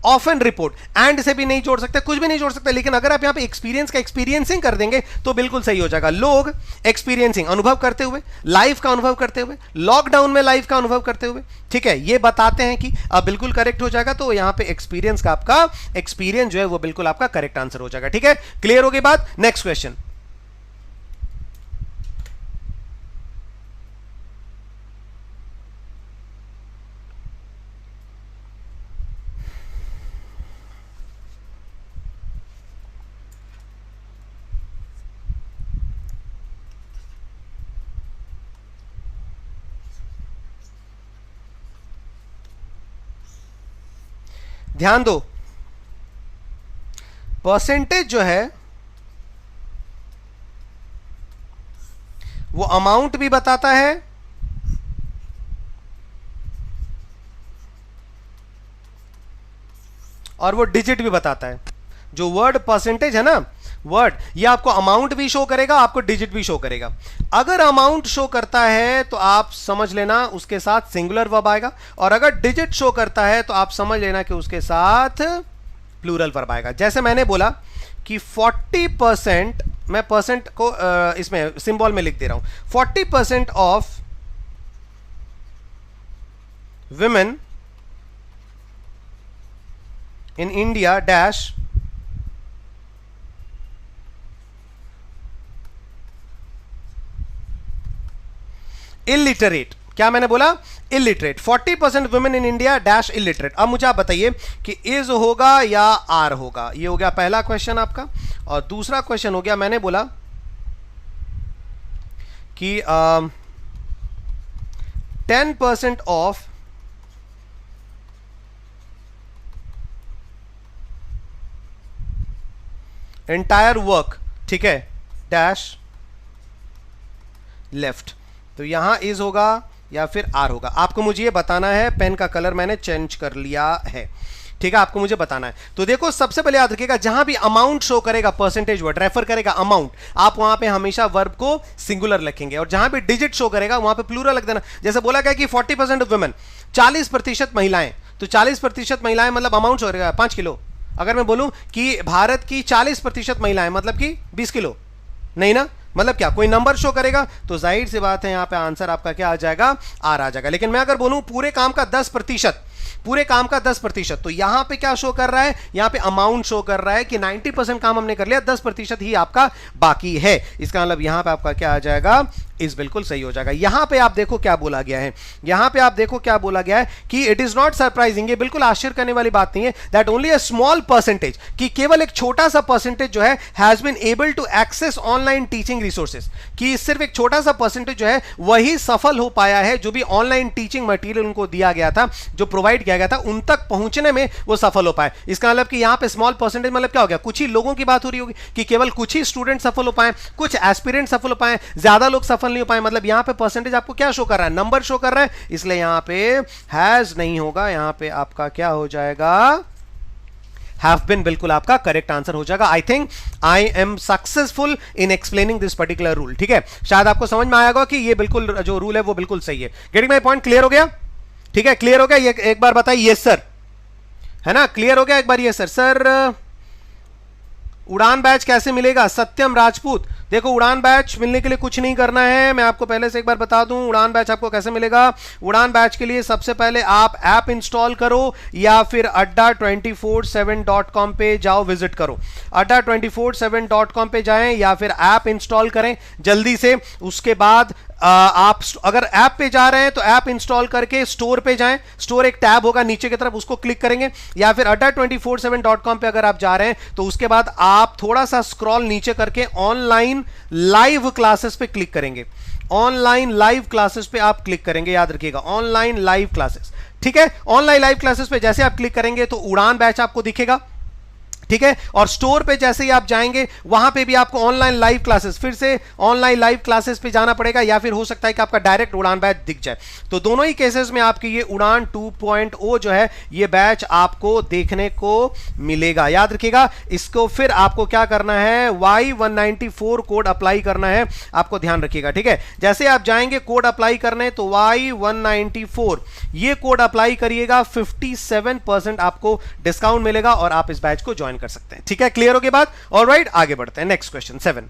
often report, and से भी नहीं जोड़ सकते, कुछ भी नहीं जोड़ सकते। लेकिन अगर आप यहां पे एक्सपीरियंस का एक्सपीरियंसिंग कर देंगे तो बिल्कुल सही हो जाएगा। लोग एक्सपीरियंसिंग, अनुभव करते हुए, लाइफ का अनुभव करते हुए, लॉकडाउन में लाइफ का अनुभव करते हुए, ठीक है, ये बताते हैं कि अब बिल्कुल करेक्ट हो जाएगा। तो यहां पे एक्सपीरियंस का आपका एक्सपीरियंस जो है वो बिल्कुल आपका करेक्ट आंसर हो जाएगा। ठीक है, क्लियर हो गई बात? Next question. ध्यान दो, परसेंटेज जो है वो अमाउंट भी बताता है और वो डिजिट भी बताता है। जो वर्ड परसेंटेज है ना, वर्ड, ये आपको अमाउंट भी शो करेगा, आपको डिजिट भी शो करेगा। अगर अमाउंट शो करता है तो आप समझ लेना उसके साथ सिंगुलर वर्ब आएगा, और अगर डिजिट शो करता है तो आप समझ लेना कि उसके साथ प्लूरल वर्ब आएगा। जैसे मैंने बोला कि 40%, मैं परसेंट को इसमें सिंबल में लिख दे रहा हूं, 40% of women in India dash illiterate। क्या मैंने बोला? illiterate। 40% women in India dash illiterate। अब मुझे आप बताइए कि is होगा या are होगा। ये हो गया पहला क्वेश्चन आपका। और दूसरा क्वेश्चन हो गया, मैंने बोला कि 10% ऑफ एंटायर वर्क, ठीक है, डैश लेफ्ट। तो यहां इज होगा या फिर आर होगा, आपको मुझे ये बताना है। पेन का कलर मैंने चेंज कर लिया है, ठीक है, आपको मुझे बताना है। तो देखो, सबसे पहले याद रखिएगा, जहां भी अमाउंट शो करेगा, परसेंटेज वर्ड रेफर करेगा अमाउंट, आप वहां पे हमेशा वर्ब को सिंगुलर लिखेंगे, और जहां भी डिजिट शो करेगा वहां पे प्लूरल रख देना। जैसे बोला गया कि 40% ऑफ वुमेन, 40% महिलाएं, तो 40% महिलाएं मतलब अमाउंट शो करेगा 5 किलो। अगर मैं बोलूं कि भारत की 40% महिलाएं, मतलब कि 20 किलो, नहीं ना, मतलब क्या कोई नंबर शो करेगा, तो जाहिर सी बात है यहां पे आंसर आपका क्या आ जाएगा? आर आ जाएगा। लेकिन मैं अगर बोलूं पूरे काम का 10%, पूरे काम का 10%, तो यहां पे क्या शो कर रहा है? यहां पे अमाउंट शो कर रहा है कि 90% काम हमने कर लिया, 10% ही आपका बाकी है। इसका मतलब यहां पे आपका क्या आ जाएगा? इस बिल्कुल सही हो जाएगा। यहां पे आप देखो क्या बोला गया है, यहां पे आप देखो क्या बोला गया है कि इट इज नॉट सरप्राइजिंग, ये बिल्कुल आश्चर्य करने वाली बात नहीं है, that only a small percentage, कि केवल एक छोटा सा परसेंटेज जो है has been able to access online teaching resources, कि सिर्फ एक छोटा सा परसेंटेज जो है वही सफल हो पाया है, जो भी ऑनलाइन टीचिंग मटेरियल उनको दिया गया था, जो प्रोवाइड किया गया था, उन तक पहुंचने में वो सफल हो पाए। इसका मतलब कि यहां पे स्मॉल परसेंटेज मतलब क्या हो गया? कुछ ही लोगों की बात हो रही होगी कि केवल कुछ ही स्टूडेंट सफल हो पाए, कुछ एस्पिरेंट सफल हो पाए, ज्यादा लोग सफल नहीं हो पाए। मतलब यहां पे परसेंटेज आपको क्या शो कर रहा है? नंबर शो कर रहा है, इसलिए यहां पे हैज नहीं होगा, यहां पे आपका क्या हो जाएगा? हैव बीन बिल्कुल आपका करेक्ट आंसर हो जाएगा। I think I am successful in explaining this particular rule, ठीक है, शायद आपको समझ में आएगा कि ये बिल्कुल जो रूल है वो बिल्कुल सही है। Getting my point? क्लियर हो गया? ठीक है, क्लियर हो गया? ये एक बार बताइए यस सर, है ना, क्लियर हो गया? एक बार यस सर। सर उड़ान बैच कैसे मिलेगा? सत्यम राजपूत, देखो उड़ान बैच मिलने के लिए कुछ नहीं करना है, मैं आपको पहले से एक बार बता दूं उड़ान बैच आपको कैसे मिलेगा। उड़ान बैच के लिए सबसे पहले आप ऐप इंस्टॉल करो या फिर adda247.com पे जाओ, विजिट करो, adda247.com पे जाएं या फिर ऐप इंस्टॉल करें जल्दी से। उसके बाद आप अगर ऐप पे जा रहे हैं तो ऐप इंस्टॉल करके स्टोर पे जाएं, स्टोर एक टैब होगा नीचे की तरफ, उसको क्लिक करेंगे, या फिर adda247.com पे अगर आप जा रहे हैं तो उसके बाद आप थोड़ा सा स्क्रॉल नीचे करके ऑनलाइन लाइव क्लासेस पे क्लिक करेंगे, ऑनलाइन लाइव क्लासेस पे आप क्लिक करेंगे, याद रखिएगा ऑनलाइन लाइव क्लासेस, ठीक है। ऑनलाइन लाइव क्लासेस पे जैसे आप क्लिक करेंगे तो उड़ान बैच आपको दिखेगा, ठीक है, और स्टोर पे जैसे ही आप जाएंगे वहां पे भी आपको ऑनलाइन लाइव क्लासेस, फिर से ऑनलाइन लाइव क्लासेस पे जाना पड़ेगा, या फिर हो सकता है कि आपका डायरेक्ट उड़ान बैच दिख जाए। तो दोनों ही केसेस में आपकी ये उड़ान 2.0 जो है ये बैच आपको देखने को मिलेगा, याद रखिएगा। इसको फिर आपको क्या करना है? Y194 कोड अप्लाई करना है, आपको ध्यान रखिएगा, ठीक है। जैसे आप जाएंगे कोड अप्लाई करने तो Y194 ये कोड अप्लाई करिएगा, 57% आपको डिस्काउंट मिलेगा और आप इस बैच को ज्वाइन कर सकते हैं, ठीक है। क्लियर हो गई बात? ऑलराइट, आगे बढ़ते हैं। Next question 7।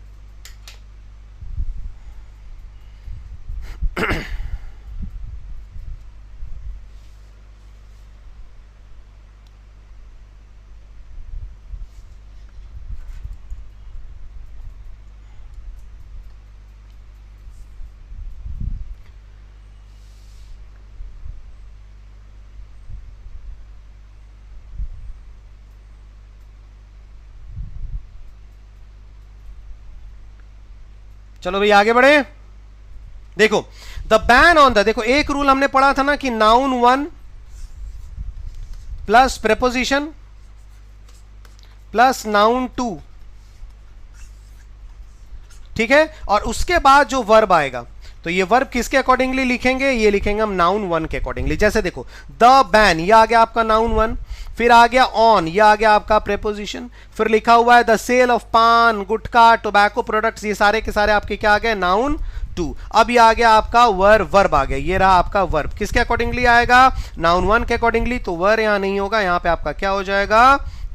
चलो भाई आगे बढ़े। देखो द बैन ऑन द, देखो एक रूल हमने पढ़ा था ना कि noun 1 plus preposition plus noun two, ठीक है, और उसके बाद जो वर्ब आएगा तो ये वर्ब किसके अकॉर्डिंगली लिखेंगे, ये लिखेंगे हम नाउन वन के अकॉर्डिंगली। जैसे देखो द बैन, ये आ गया आपका नाउन वन, फिर आ गया ऑन, ये आ गया आपका प्रेपोजिशन, फिर लिखा हुआ है द सेल ऑफ पान, गुटखा, टोबैको प्रोडक्ट्स, ये सारे के सारे आपके क्या आ गए, नाउन टू। अब ये आ गया आपका वर्ब आ गया, ये रहा आपका वर्ब, किसके अकॉर्डिंगली आएगा, नाउन वन के अकॉर्डिंगली। तो वर्ब यहां नहीं होगा, यहां पे आपका क्या हो जाएगा,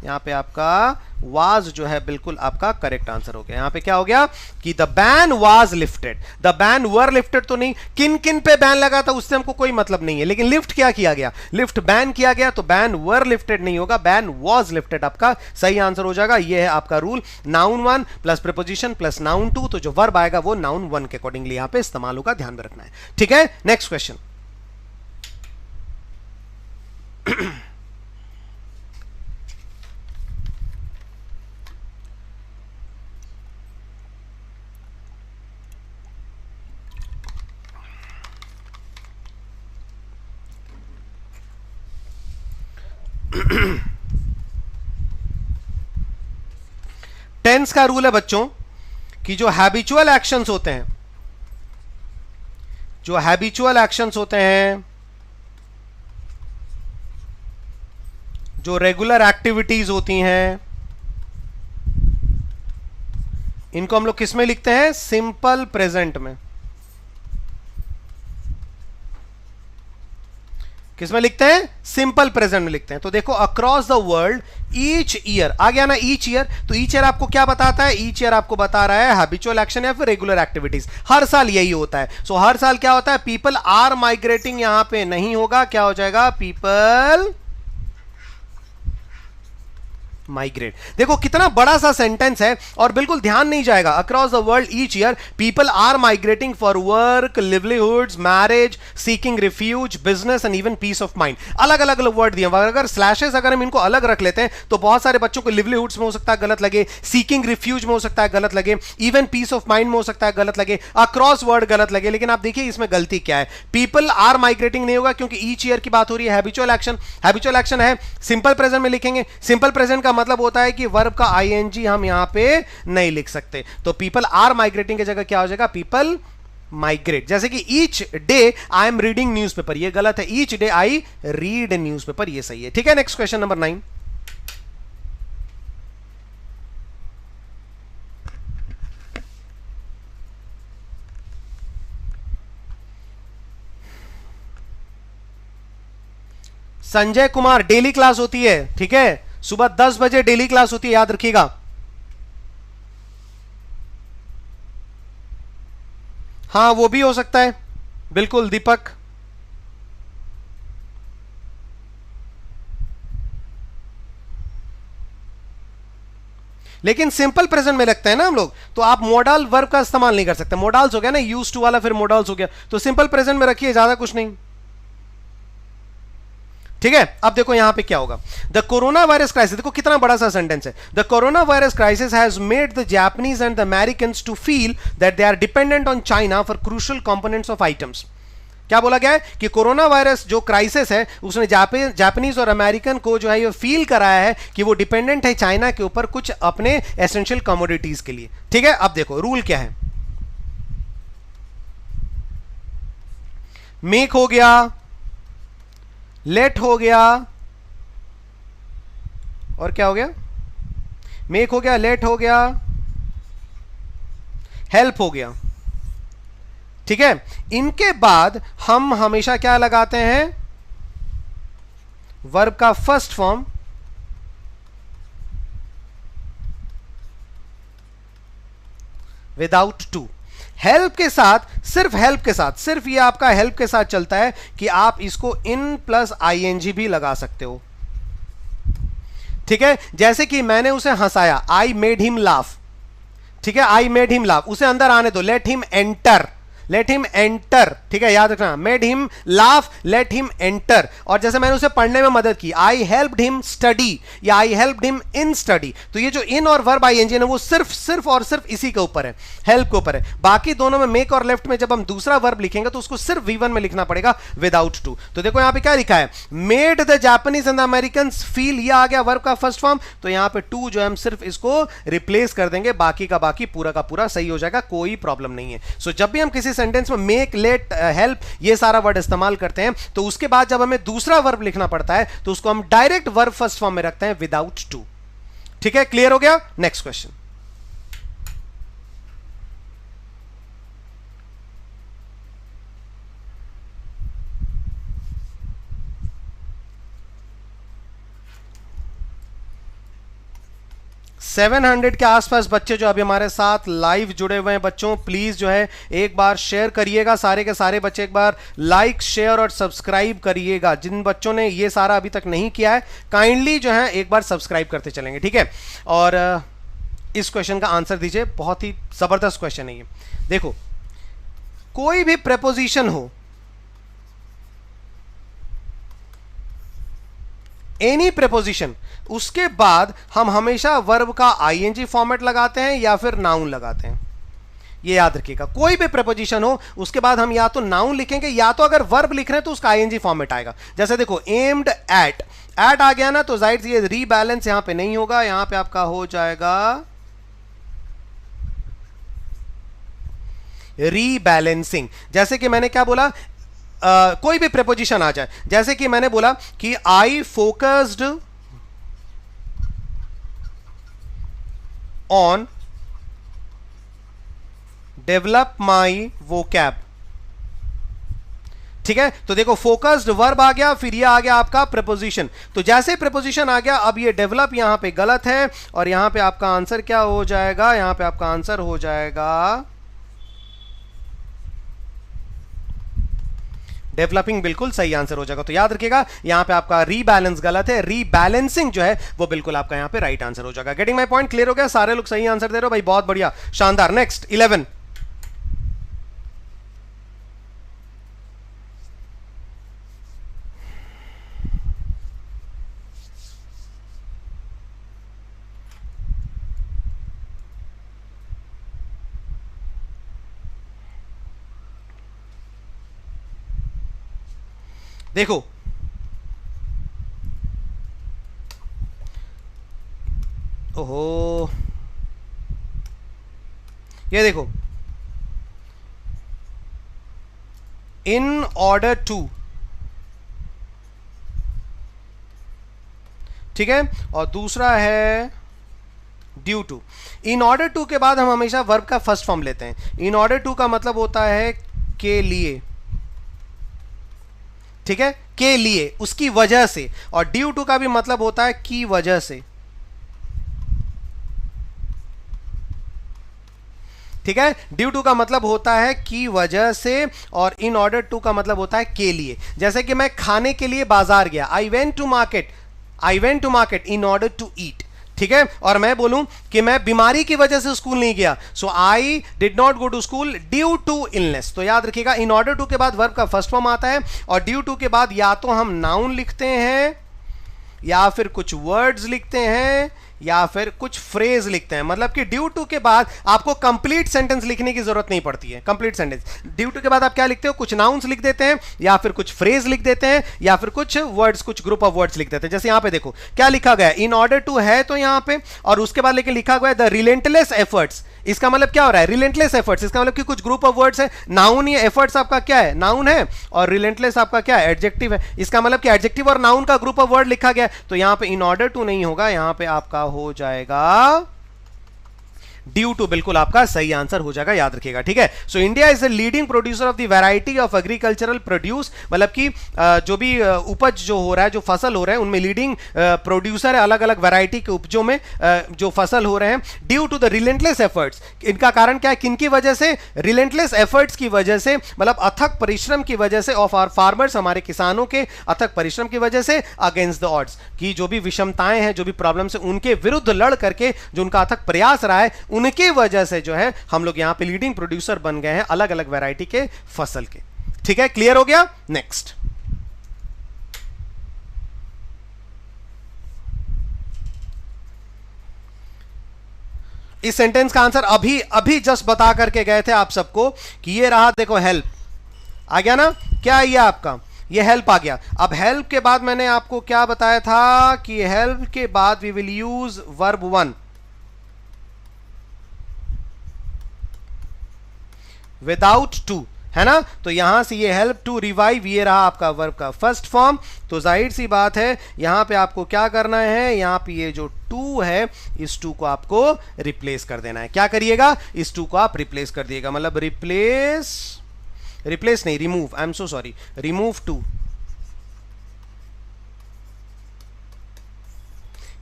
यहां पे आपका वाज जो है बिल्कुल आपका करेक्ट आंसर हो गया। यहां पे क्या हो गया कि the ban was lifted, the ban were lifted तो नहीं, किन किन पे बैन लगा था उससे हमको कोई मतलब नहीं है, लेकिन लिफ्ट क्या किया गया, लिफ्ट बैन किया गया, तो बैन वर लिफ्टेड नहीं होगा, बैन वाज लिफ्टेड आपका सही आंसर हो जाएगा। ये है आपका rule, noun one plus preposition plus noun two, तो जो वर्ब आएगा वो नाउन वन के अकॉर्डिंगली यहां पे इस्तेमाल होगा, ध्यान में रखना है, ठीक है। नेक्स्ट क्वेश्चन, टेंस का रूल है बच्चों कि जो हैबिचुअल एक्शंस होते हैं, जो हैबिचुअल एक्शंस होते हैं, जो रेगुलर एक्टिविटीज होती हैं, इनको हम लोग किस में लिखते हैं, सिंपल प्रेजेंट में। किसमें लिखते हैं, सिंपल प्रेजेंट में लिखते हैं। तो देखो across the world each year आ गया ना, ईच ईयर, तो ईच ईयर आपको क्या बताता है, ईच ईयर आपको बता रहा है हैबिचुअल एक्शन या फिर रेगुलर एक्टिविटीज, हर साल यही होता है। सो हर साल क्या होता है, पीपल आर माइग्रेटिंग, यहां पे नहीं होगा, क्या हो जाएगा, पीपल माइग्रेट। देखो कितना बड़ा सा सेंटेंस है और बिल्कुल ध्यान नहीं जाएगा। Across the world each year people are migrating for work, livelihoods, marriage, seeking refuge, business and even peace of mind. अलग अलग वर्ड दिए, अगर स्लैशेस अगर हम इनको अलग रख लेते हैं तो बहुत सारे बच्चों को लिवलीहुड्स में हो सकता है गलत लगे, सीकिंग रिफ्यूज में हो सकता है गलत लगे, इवन पीस ऑफ माइंड में हो सकता है गलत लगे, अक्रॉस वर्ड गलत लगे। लेकिन आप देखिए इसमें गलती क्या है, पीपल आर माइग्रेटिंग नहीं होगा क्योंकि ईच ईयर की बात हो रही है। हैबिचुअल एक्शन, हैबिचुअल एक्शन है सिंपल प्रेजेंट में लिखेंगे, सिंपल प्रेजेंट का मतलब होता है कि वर्ब का आईएनजी हम यहां पे नहीं लिख सकते, तो पीपल आर माइग्रेटिंग की जगह क्या हो जाएगा, पीपल माइग्रेट। जैसे कि each day I am reading newspaper, ये गलत है, each day I read newspaper, ये सही है, ठीक है। Next question number 9, Sanjay Kumar, daily class होती है, ठीक है, सुबह 10 बजे डेली क्लास होती है, याद रखिएगा। हां वो भी हो सकता है, बिल्कुल दीपक। लेकिन सिंपल प्रेजेंट में लगता है ना हम लोग, तो आप मोडल वर्ब का इस्तेमाल नहीं कर सकते। मोडल्स हो गया ना, यूज्ड टू वाला, फिर मोडल्स हो गया, तो सिंपल प्रेजेंट में रखिए, ज्यादा कुछ नहीं, ठीक है। अब देखो यहां पे क्या होगा, द कोरोना वायरस क्राइसिस, देखो कितना बड़ा सा सेंटेंस है, the corona virus crisis has made the Japanese and the Americans to feel that they are dependent on China for crucial components of items. क्या बोला गया है कि कोरोना वायरस जो क्राइसिस है उसने जापानीज और अमेरिकन को जो है ये फील कराया है कि वो डिपेंडेंट है चाइना के ऊपर कुछ अपने एसेंशियल कमोडिटीज के लिए, ठीक है। अब देखो रूल क्या है, मेक हो गया, लेट हो गया, और क्या हो गया, मेक हो गया, लेट हो गया, हेल्प हो गया, ठीक है। इनके बाद हम हमेशा क्या लगाते हैं, वर्ब का first form without to, help के साथ, सिर्फ हेल्प के साथ, सिर्फ ये आपका हेल्प के साथ चलता है कि आप इसको इन प्लस आईएनजी भी लगा सकते हो, ठीक है। जैसे कि मैंने उसे हंसाया, आई मेड हिम लाफ, ठीक है, आई मेड हिम लाफ, उसे अंदर आने दो, let him enter, let him enter, ठीक है, याद रखना, made him laugh, let him enter. और जैसे मैंने उसे पढ़ने में मदद की, आई हेल्प्ड हिम स्टडी या आई हेल्प्ड हिम इन स्टडी। तो ये जो इन और वर्ब आईएनजी है वो सिर्फ और सिर्फ इसी के ऊपर है, हेल्प के ऊपर है। बाकी दोनों में मेक और लेफ्ट में जब हम दूसरा वर्ब लिखेंगे तो उसको सिर्फ V1 में लिखना पड़ेगा विदाउट टू। तो देखो यहां पे क्या लिखा है, made the Japanese and the American feel, ये आ गया वर्ब का फर्स्ट फॉर्म। तो यहां पे टू जो है हम सिर्फ इसको रिप्लेस कर देंगे, बाकी का बाकी पूरा का पूरा सही हो जाएगा, कोई प्रॉब्लम नहीं है। सो जब भी हम किसी सेंटेंस में मेक, लेट, हेल्प ये सारा वर्ड इस्तेमाल करते हैं तो उसके बाद जब हमें दूसरा वर्ब लिखना पड़ता है तो उसको हम डायरेक्ट वर्ब फर्स्ट फॉर्म में रखते हैं विदाउट टू। ठीक है, क्लियर हो गया? Next question. सेवन 700 के आसपास बच्चे जो अभी हमारे साथ लाइव जुड़े हुए हैं, बच्चों प्लीज जो है एक बार शेयर करिएगा, सारे के सारे बच्चे एक बार लाइक, शेयर और सब्सक्राइब करिएगा। जिन बच्चों ने ये सारा अभी तक नहीं किया है काइंडली जो है एक बार सब्सक्राइब करते चलेंगे, ठीक है। और इस क्वेश्चन का आंसर दीजिए, बहुत ही जबरदस्त क्वेश्चन है ये। देखो, कोई भी प्रेपोजिशन हो, एनी प्रेपोजिशन, उसके बाद हम हमेशा वर्ब का आईएनजी फॉर्मेट लगाते हैं या फिर नाउन लगाते हैं, ये याद रखिएगा। कोई भी प्रेपोजिशन हो उसके बाद हम या तो नाउन लिखेंगे या तो अगर वर्ब लिख रहे हैं तो उसका आईएनजी फॉर्मेट आएगा। जैसे देखो, एम्ड एट, एट आ गया ना तो जाहिर सी ये रीबैलेंस यहां पे नहीं होगा, यहां पे आपका हो जाएगा रीबैलेंसिंग। जैसे कि मैंने क्या बोला, कोई भी प्रेपोजिशन आ जाए, जैसे कि मैंने बोला कि I focused on develop my vocab, ठीक है। तो देखो, फोकस्ड वर्ब आ गया, फिर ये आ गया आपका प्रेपोजिशन। तो जैसे प्रेपोजिशन आ गया, अब ये डेवलप यहां पे गलत है और यहां पे आपका आंसर क्या हो जाएगा, यहां पे आपका आंसर हो जाएगा डेवलपिंग, बिल्कुल सही आंसर हो जाएगा। तो याद रखिएगा यहां पे आपका रीबैलेंस गलत है, रीबैलेंसिंग जो है वो बिल्कुल आपका यहां पे राइट आंसर हो जाएगा। Getting my point? क्लियर हो गया? सारे लोग सही आंसर दे रहे हो भाई, बहुत बढ़िया, शानदार। नेक्स्ट 11। देखो, ओहो, ये देखो, इन ऑर्डर टू, ठीक है, और दूसरा है due to. In order to के बाद हम हमेशा वर्ब का फर्स्ट फॉर्म लेते हैं। इन ऑर्डर टू का मतलब होता है के लिए, ठीक है, के लिए, उसकी वजह से। और ड्यू टू का भी मतलब होता है की वजह से, ठीक है। ड्यू टू का मतलब होता है की वजह से और इन ऑर्डर टू का मतलब होता है के लिए। जैसे कि मैं खाने के लिए बाजार गया, I went to market in order to eat, ठीक है। और मैं बोलूं कि मैं बीमारी की वजह से स्कूल नहीं गया, so I did not go to school due to illness. तो याद रखिएगा, इन ऑर्डर टू के बाद वर्ब का फर्स्ट फॉर्म आता है और ड्यू टू के बाद या तो हम नाउन लिखते हैं या फिर कुछ वर्ड्स लिखते हैं या फिर कुछ फ्रेज लिखते हैं। मतलब कि ड्यू टू के बाद आपको कंप्लीट सेंटेंस लिखने की जरूरत नहीं पड़ती है। कंप्लीट सेंटेंस ड्यू टू के बाद आप क्या लिखते हो, कुछ नाउन्स लिख देते हैं या फिर कुछ फ्रेज लिख देते हैं या फिर कुछ वर्ड्स, कुछ ग्रुप ऑफ वर्ड्स लिख देते हैं। जैसे यहां पे देखो क्या लिखा गया, इन ऑर्डर टू है तो यहां पे, और उसके बाद लेकिन लिखा गया है द रिलेंटलेस एफर्ट्स। इसका मतलब क्या हो रहा है, रिलेंटलेस एफर्ट्स। इसका मतलब कि कुछ ग्रुप ऑफ वर्ड्स है, नाउन, ये एफर्ट्स आपका क्या है, नाउन है, और रिलेंटलेस आपका क्या है, एडजेक्टिव है। इसका मतलब कि एडजेक्टिव और नाउन का ग्रुप ऑफ वर्ड लिखा गया, तो यहां पे इन ऑर्डर टू नहीं होगा, यहां पे आपका हो जाएगा ड्यू टू, बिल्कुल आपका सही आंसर हो जाएगा, याद रखिएगा, ठीक है। So India is the leading producer of the variety of agricultural produce, मतलब कि जो भी उपज जो हो रहा है, जो फसल हो रहा है, उनमें लीडिंग प्रोड्यूसर है अलग अलग वैरायटी के उपजों में जो फसल हो रहे हैं। Due to the relentless efforts, इनका कारण क्या है, किनकी वजह से, रिलेंटलेस एफर्ट्स की वजह से, मतलब अथक परिश्रम की वजह से, ऑफ आवर फार्मर्स, हमारे किसानों के अथक परिश्रम की वजह से, अगेंस्ट द ऑड्स, की जो भी विषमताएं हैं, जो भी प्रॉब्लम्स है, उनके विरुद्ध लड़ करके जो उनका अथक प्रयास रहा है, उनकी वजह से जो है हम लोग यहां पे लीडिंग प्रोड्यूसर बन गए हैं अलग अलग वैरायटी के फसल के। ठीक है, क्लियर हो गया? नेक्स्ट, इस सेंटेंस का आंसर अभी अभी जस्ट बता करके गए थे आप सबको कि ये रहा, देखो हेल्प आ गया ना, क्या ये आपका ये हेल्प आ गया। अब हेल्प के बाद मैंने आपको क्या बताया था कि हेल्प के बाद we will use verb 1 without to, है ना। तो यहां से ये हेल्प टू रिवाइव, ये रहा आपका वर्ब का फर्स्ट फॉर्म। तो जाहिर सी बात है यहां पे आपको क्या करना है, यहां पे ये जो टू है इस टू को आपको रिप्लेस कर देना है। क्या करिएगा, इस टू को आप रिप्लेस कर दिएगा, मतलब रिप्लेस नहीं, remove, I am so sorry, remove to,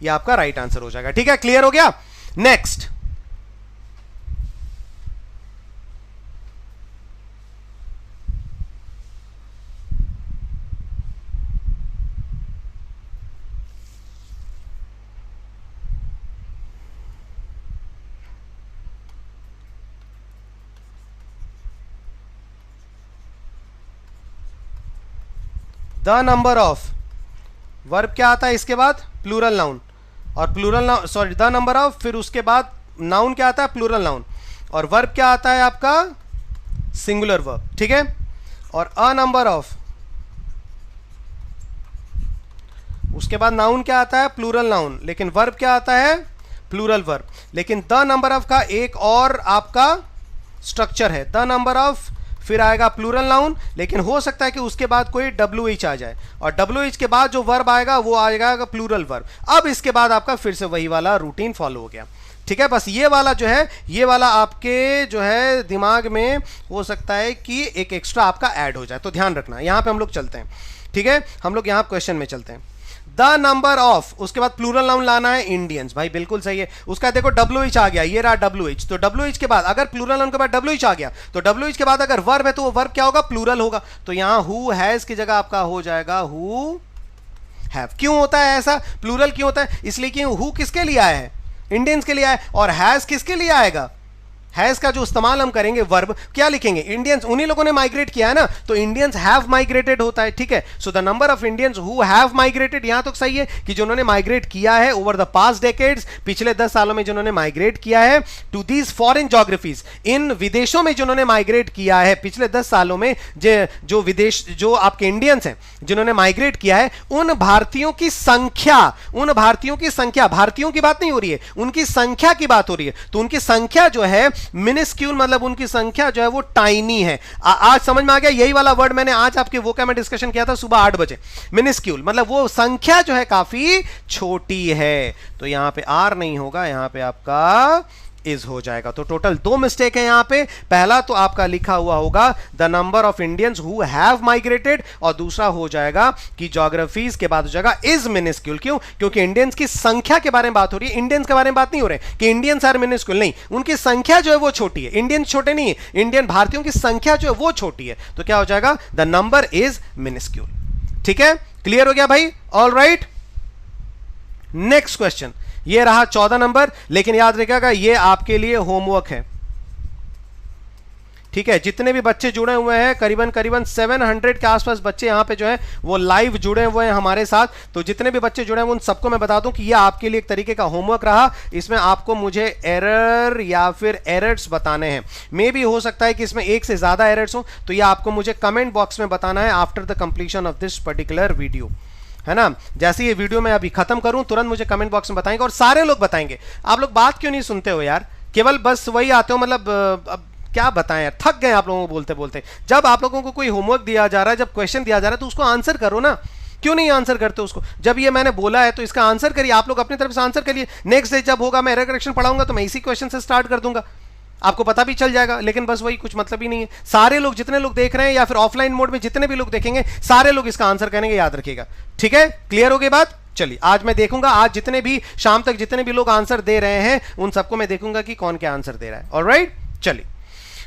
ये आपका राइट आंसर हो जाएगा। ठीक है, क्लियर हो गया? Next, the number of, verb क्या आता है इसके बाद, प्लूरल नाउन, और plural noun sorry the number of, फिर उसके बाद नाउन क्या आता है, प्लूरल नाउन, और वर्ब क्या आता है आपका, सिंगुलर वर्ब। ठीक है, और अ नंबर ऑफ, उसके बाद नाउन क्या आता है, प्लूरल नाउन, लेकिन वर्ब क्या आता है, प्लूरल वर्ब। लेकिन द नंबर ऑफ का एक और आपका स्ट्रक्चर है, द नंबर ऑफ, फिर आएगा प्लूरल नाउन, लेकिन हो सकता है कि उसके बाद कोई WH आ जाए, और WH के बाद जो वर्ब आएगा वो आएगा प्लूरल वर्ब। अब इसके बाद आपका फिर से वही वाला रूटीन फॉलो हो गया। ठीक है, बस ये वाला जो है, ये वाला आपके जो है दिमाग में हो सकता है कि एक एक्स्ट्रा आपका ऐड हो जाए, तो ध्यान रखना। यहां पे हम लोग चलते हैं, ठीक है, हम लोग यहां क्वेश्चन में चलते हैं। द नंबर ऑफ, उसके बाद प्लूरल नाउन लाना है, इंडियंस, भाई बिल्कुल सही है। उसका देखो WH आ गया, ये रहा WH, तो WH के बाद अगर प्लूरल नाउन के बाद WH आ गया तो WH के बाद अगर वर्ब है तो वो वर्ब क्या होगा, प्लूरल होगा। तो यहां हु हैज की जगह आपका हो जाएगा हु हैव। क्यों होता है ऐसा, प्लूरल क्यों होता है, इसलिए कि हु किसके लिए आया है, इंडियंस के लिए आया है, और हैज किसके लिए आएगा, हैज का जो इस्तेमाल हम करेंगे वर्ब क्या लिखेंगे, इंडियंस, उन्हीं लोगों ने माइग्रेट किया है ना, तो इंडियंस हैव माइग्रेटेड होता है। ठीक है, so the number of Indians who have migrated, यहां तो सही है कि जिन्होंने माइग्रेट किया है ओवर द पास्ट डेकेड्स, पिछले 10 सालों में जिन्होंने माइग्रेट किया है टू दीज फॉरेन ज्योग्राफीज, इन विदेशों में जिन्होंने माइग्रेट किया है पिछले 10 सालों में, जो विदेश जो आपके इंडियंस हैं जिन्होंने माइग्रेट किया है, उन भारतीयों की संख्या, उन भारतीयों की संख्या, भारतीयों की बात नहीं हो रही है, उनकी संख्या की बात हो रही है, तो उनकी संख्या जो है मिनिस्क्यूल, मतलब उनकी संख्या जो है वो टाइनी है। आज समझ में आ गया, यही वाला वर्ड मैंने आज आपके वोकैब में डिस्कशन किया था सुबह 8 बजे। मिनिस्क्यूल मतलब वो संख्या जो है काफी छोटी है, तो यहां पे आर नहीं होगा, यहां पे आपका इज हो जाएगा। तो टोटल 2 मिस्टेक है यहां पे। पहला तो आपका लिखा हुआ होगा the number of Indians who have migrated, और दूसरा हो जाएगा कि ज्योग्राफीज के बाद हो जाएगा इज मिनिस्क्यूल। क्यों, क्योंकि इंडियंस की संख्या के बारे में बात हो रही है, इंडियंस के बारे में बात नहीं हो रही है कि इंडियंस आर मिनिस्क्यूल, नहीं, उनकी संख्या जो है वो छोटी है, इंडियंस छोटे नहीं है, इंडियन भारतीयों की संख्या जो है वो छोटी है, तो क्या हो जाएगा, द नंबर इज मिनिस्क्यूल। ठीक है, क्लियर हो गया भाई, ऑल राइट। नेक्स्ट क्वेश्चन, ये रहा 14 नंबर, लेकिन याद रखिएगा ये आपके लिए होमवर्क है। ठीक है, जितने भी बच्चे जुड़े हुए हैं, करीबन 700 के आसपास बच्चे यहाँ पे जो है वो लाइव जुड़े हुए हैं हमारे साथ, तो जितने भी बच्चे जुड़े हैं उन सबको मैं बता दूं कि ये आपके लिए एक तरीके का होमवर्क रहा। इसमें आपको मुझे एरर या फिर एरर्स बताने हैं, मे भी हो सकता है कि इसमें एक से ज्यादा एरर्स हो, तो ये आपको मुझे कमेंट बॉक्स में बताना है after the completion of this particular video, है ना। जैसे ये वीडियो मैं अभी खत्म करूं तुरंत मुझे कमेंट बॉक्स में बताएंगे, और सारे लोग बताएंगे। आप लोग बात क्यों नहीं सुनते हो यार, केवल बस वही आते हो, मतलब अब क्या बताएं यार, थक गए आप लोगों को बोलते बोलते। जब आप लोगों को कोई होमवर्क दिया जा रहा है, जब क्वेश्चन दिया जा रहा है, तो उसको आंसर करो ना, क्यों नहीं आंसर करते उसको। जब ये मैंने बोला है तो इसका आंसर करिए, आप लोग अपनी तरफ से आंसर करिए। नेक्स्ट डे जब होगा मैं एरर करेक्शन पढ़ाऊंगा तो मैं इसी क्वेश्चन से स्टार्ट कर दूंगा, आपको पता भी चल जाएगा। लेकिन बस वही, कुछ मतलब ही नहीं है। सारे लोग, जितने लोग देख रहे हैं या फिर ऑफलाइन मोड में जितने भी लोग देखेंगे, सारे लोग इसका आंसर करेंगे, याद रखिएगा। ठीक है, क्लियर हो गई बात। चलिए आज मैं देखूंगा, आज जितने भी शाम तक जितने भी लोग आंसर दे रहे हैं उन सबको मैं देखूंगा कि कौन क्या आंसर दे रहा है। ऑलराइट, चलिए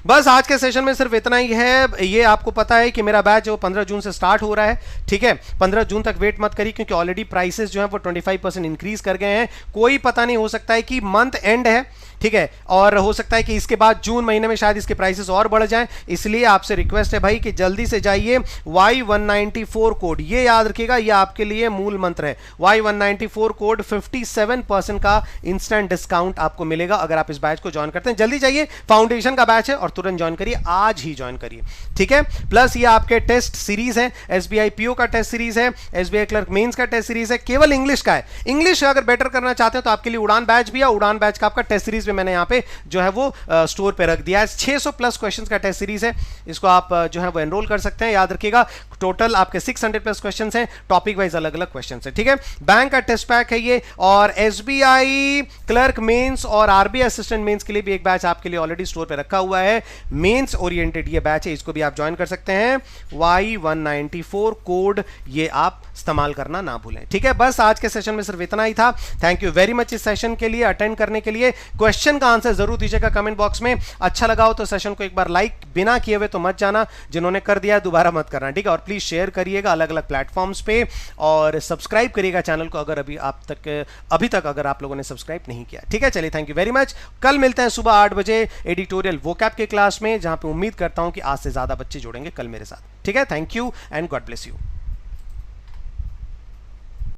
बस आज के सेशन में सिर्फ इतना ही है। ये आपको पता है कि मेरा बैच जो 15 जून से स्टार्ट हो रहा है, ठीक है। 15 जून तक वेट मत करिए, क्योंकि ऑलरेडी प्राइसेस जो है वो 25% इंक्रीज कर गए हैं। कोई पता नहीं, हो सकता है कि मंथ एंड है, ठीक है, और हो सकता है कि इसके बाद जून महीने में शायद इसके प्राइसेस और बढ़ जाएं, इसलिए आपसे रिक्वेस्ट है भाई कि जल्दी से जाइए। Y194 कोड, ये याद रखिएगा, ये आपके लिए मूल मंत्र है। Y194 कोड 57% का इंस्टेंट डिस्काउंट आपको मिलेगा अगर आप इस बैच को ज्वाइन करते हैं। जल्दी जाइए, फाउंडेशन का बैच है और तुरंत ज्वाइन करिए, आज ही ज्वाइन करिए, ठीक है। प्लस ये आपके टेस्ट सीरीज है, SBI PO का टेस्ट सीरीज है, SBI क्लर्क मेंस का टेस्ट सीरीज है, केवल इंग्लिश का है। इंग्लिश अगर बेटर करना चाहते हैं तो आपके लिए उड़ान बैच भी है। उड़ान बैच का आपका टेस्ट सीरीज मैंने यहाँ पे जो है वो स्टोर पे रख दिया है। 600 प्लस क्वेश्चंस का टेस्ट सीरीज है, इसको आप जो है वो एनरोल कर सकते हैं। याद रखिएगा टोटल आपके 600 प्लस क्वेश्चंस हैं, टॉपिक वाइज अलग अलग क्वेश्चंस हैं, ठीक है। बैंक का टेस्ट पैक है ये, और SBI क्लर्क मेंस और RBI असिस्टेंट मेंस के लिए भी एक बैच आपके लिए ऑलरेडी स्टोर पे रखा हुआ है। मेंस ओरिएंटेड ये बैच है, इसको भी आप ज्वाइन कर सकते हैं। Y194 कोड ये आप इस्तेमाल करना ना भूलें, ठीक है। बस आज के सेशन में सिर्फ इतना ही था। थैंक यू वेरी मच इस सेशन के लिए, अटेंड करने के लिए। क्वेश्चन का आंसर जरूर दीजिएगा कमेंट बॉक्स में। अच्छा लगा हो तो सेशन को एक बार लाइक बिना किए हुए तो मत जाना, जिन्होंने कर दिया दोबारा मत करना, ठीक है। और प्लीज शेयर करिएगा अलग अलग प्लेटफॉर्म्स पे, और सब्सक्राइब करिएगा चैनल को अगर अभी तक अगर आप लोगों ने सब्सक्राइब नहीं किया, ठीक है। चलिए, थैंक यू वेरी मच। कल मिलते हैं सुबह 8 बजे एडिटोरियल वोकैब के क्लास में, जहां पे उम्मीद करता हूं कि आज से ज्यादा बच्चे जुड़ेंगे कल मेरे साथ, ठीक है। Thank you and God bless you.